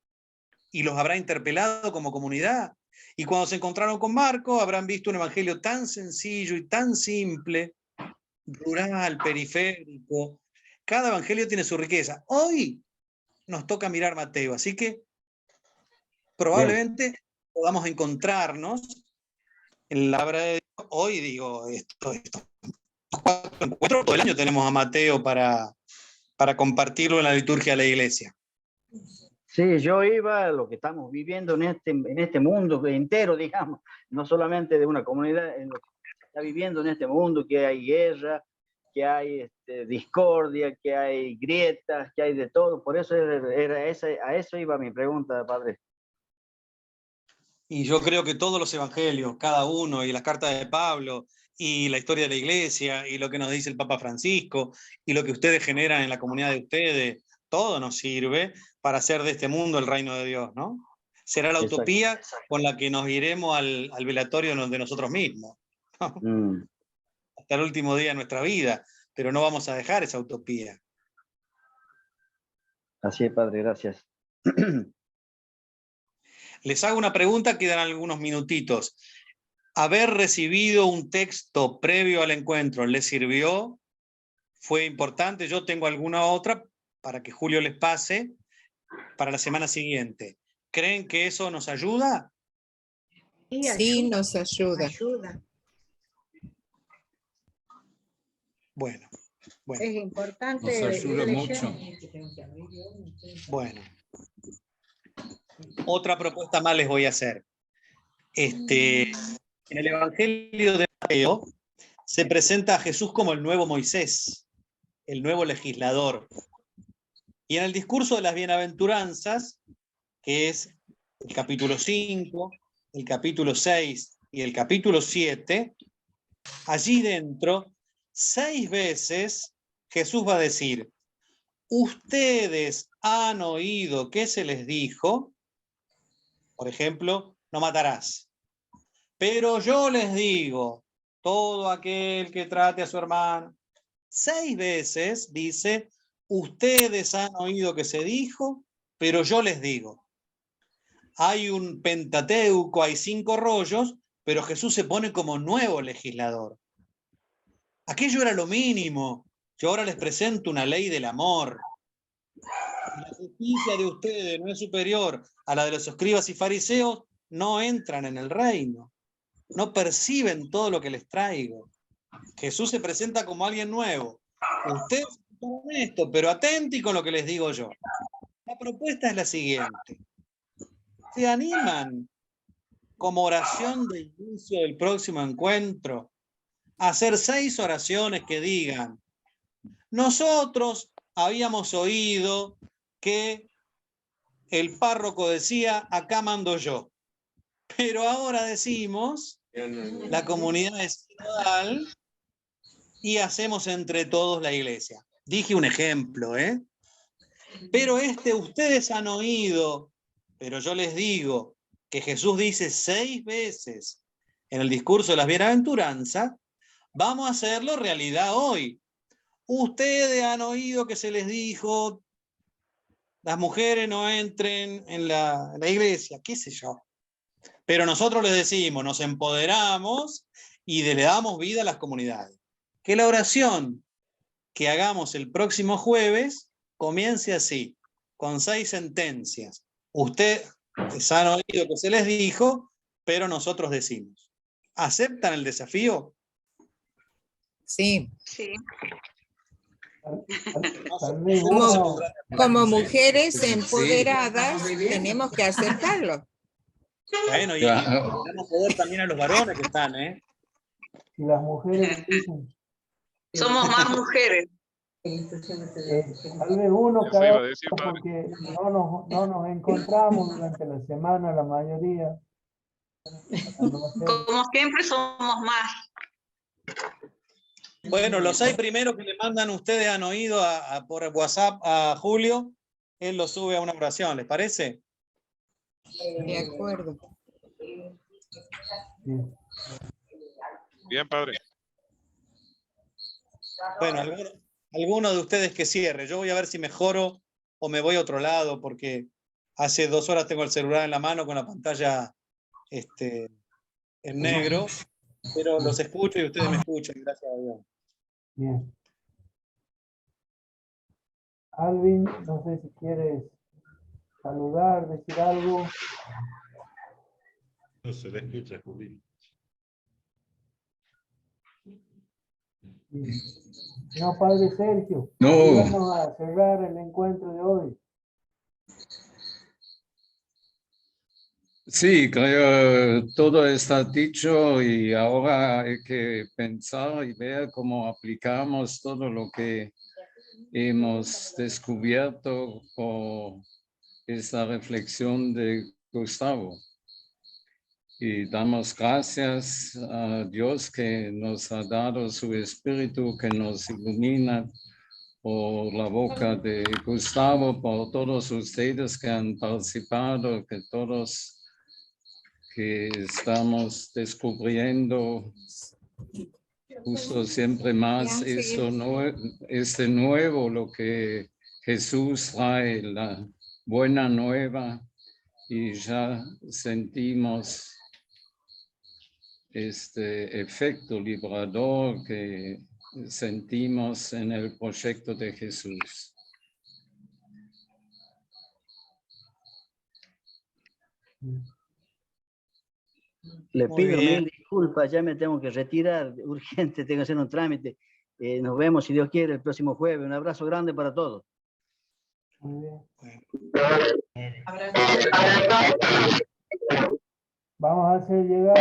Y los habrá interpelado como comunidad. Y cuando se encontraron con Marco, habrán visto un evangelio tan sencillo y tan simple, rural, periférico. Cada evangelio tiene su riqueza. Hoy nos toca mirar Mateo, así que probablemente podamos encontrarnos en la palabra de Dios. Hoy digo, todo el año tenemos a Mateo para compartirlo en la liturgia de la iglesia. Sí, yo iba a lo que estamos viviendo en este mundo entero, digamos, no solamente de una comunidad, en lo que está viviendo en este mundo, que hay guerra, que hay discordia, que hay grietas, que hay de todo. Por eso a eso iba mi pregunta, padre. Y yo creo que todos los evangelios, cada uno, y las cartas de Pablo, y la historia de la iglesia, y lo que nos dice el Papa Francisco, y lo que ustedes generan en la comunidad de ustedes, todo nos sirve para hacer de este mundo el reino de Dios, ¿no? Será la utopía con la que nos iremos al velatorio de nosotros mismos, ¿no? Hasta el último día de nuestra vida, pero no vamos a dejar esa utopía. Así es, padre, gracias. Les hago una pregunta, quedan algunos minutitos. ¿Haber recibido un texto previo al encuentro les sirvió? ¿Fue importante? Yo tengo alguna otra para que Julio les pase para la semana siguiente. ¿Creen que eso nos ayuda? Sí, nos ayuda. Bueno. Es importante. Nos ayuda mucho. Bueno. Otra propuesta más les voy a hacer. En el Evangelio de Mateo se presenta a Jesús como el nuevo Moisés, el nuevo legislador. Y en el discurso de las bienaventuranzas, que es el capítulo 5, el capítulo 6 y el capítulo 7, allí dentro, 6 veces Jesús va a decir: ustedes han oído que se les dijo, por ejemplo, no matarás. Pero yo les digo, todo aquel que trate a su hermano. 6 veces dice, ustedes han oído que se dijo, pero yo les digo. Hay un Pentateuco, hay 5 rollos, pero Jesús se pone como nuevo legislador. Aquello era lo mínimo. Yo ahora les presento una ley del amor. La justicia de ustedes no es superior a la de los escribas y fariseos, no entran en el reino. No perciben todo lo que les traigo. Jesús se presenta como alguien nuevo. Ustedes son esto, pero atenti con lo que les digo yo. La propuesta es la siguiente. ¿Se animan, como oración de inicio del próximo encuentro, a hacer 6 oraciones que digan: nosotros habíamos oído que el párroco decía, acá mando yo, pero ahora decimos, la comunidad es sinodal y hacemos entre todos la iglesia? Dije un ejemplo, ¿eh? Pero ustedes han oído, pero yo les digo que Jesús dice 6 veces en el discurso de las bienaventuranzas. Vamos a hacerlo realidad hoy. Ustedes han oído que se les dijo, las mujeres no entren en la iglesia, qué sé yo. Pero nosotros les decimos, nos empoderamos y le damos vida a las comunidades. Que la oración que hagamos el próximo jueves comience así, con 6 sentencias. Ustedes han oído que se les dijo, pero nosotros decimos. ¿Aceptan el desafío? Sí. Sí. Como mujeres empoderadas tenemos que aceptarlo. Bueno, y Ya. damos poder también a los varones que están, ¿eh? Y las mujeres dicen, Somos más mujeres. tal vez uno Eso cada iba a uno, decir, padre. porque no nos encontramos durante la semana la mayoría. No sé. Como siempre somos más. Bueno, los 6 primeros que le mandan ustedes han oído por WhatsApp a Julio, él lo sube a una oración, ¿les parece? De acuerdo. Bien. Bien, padre. Bueno, alguno de ustedes que cierre. Yo voy a ver si mejoro o me voy a otro lado, porque hace 2 horas tengo el celular en la mano con la pantalla en negro, pero los escucho y ustedes me escuchan, gracias a Dios. Bien. Alvin, no sé si quieres saludar, decir algo. No se le escucha, Julio. No, padre Sergio. No. Ayúdanos a cerrar el encuentro de hoy. Sí, creo todo está dicho y ahora hay que pensar y ver cómo aplicamos todo lo que hemos descubierto por esta reflexión de Gustavo. Y damos gracias a Dios que nos ha dado su espíritu, que nos ilumina por la boca de Gustavo, por todos ustedes que han participado, que todos que estamos descubriendo justo siempre más este nuevo, lo que Jesús trae, la buena nueva, y ya sentimos este efecto liberador que sentimos en el proyecto de Jesús. Le Muy pido bien. mil disculpas, ya me tengo que retirar, urgente, tengo que hacer un trámite. Nos vemos, si Dios quiere, el próximo jueves. Un abrazo grande para todos. Muy bien. Vamos a hacer llegar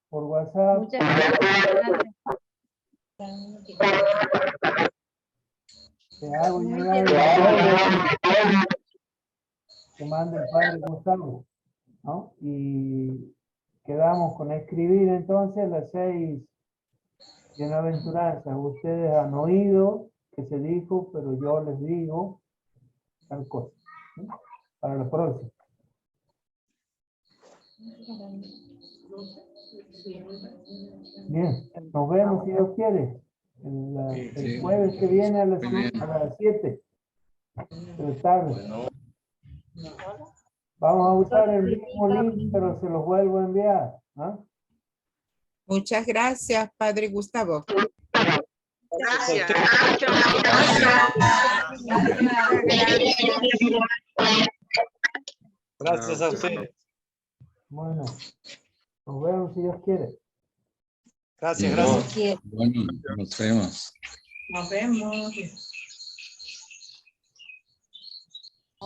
por WhatsApp. Muchas gracias. Te hago Muy llegar bien. que mande el padre Gustavo, ¿no? Y quedamos con escribir entonces las 6 bienaventuranzas. Ustedes han oído que se dijo, pero yo les digo tal cosa, ¿sí? Para la próxima. Bien, nos vemos si Dios quiere. El jueves que viene a las 7 de la tarde. Vamos a usar el mismo link, pero se los vuelvo a enviar, ¿no? Muchas gracias, padre Gustavo. Gracias. Gracias a ustedes. Bueno, nos vemos si Dios quiere. Gracias, gracias. Bueno, nos vemos. Nos vemos.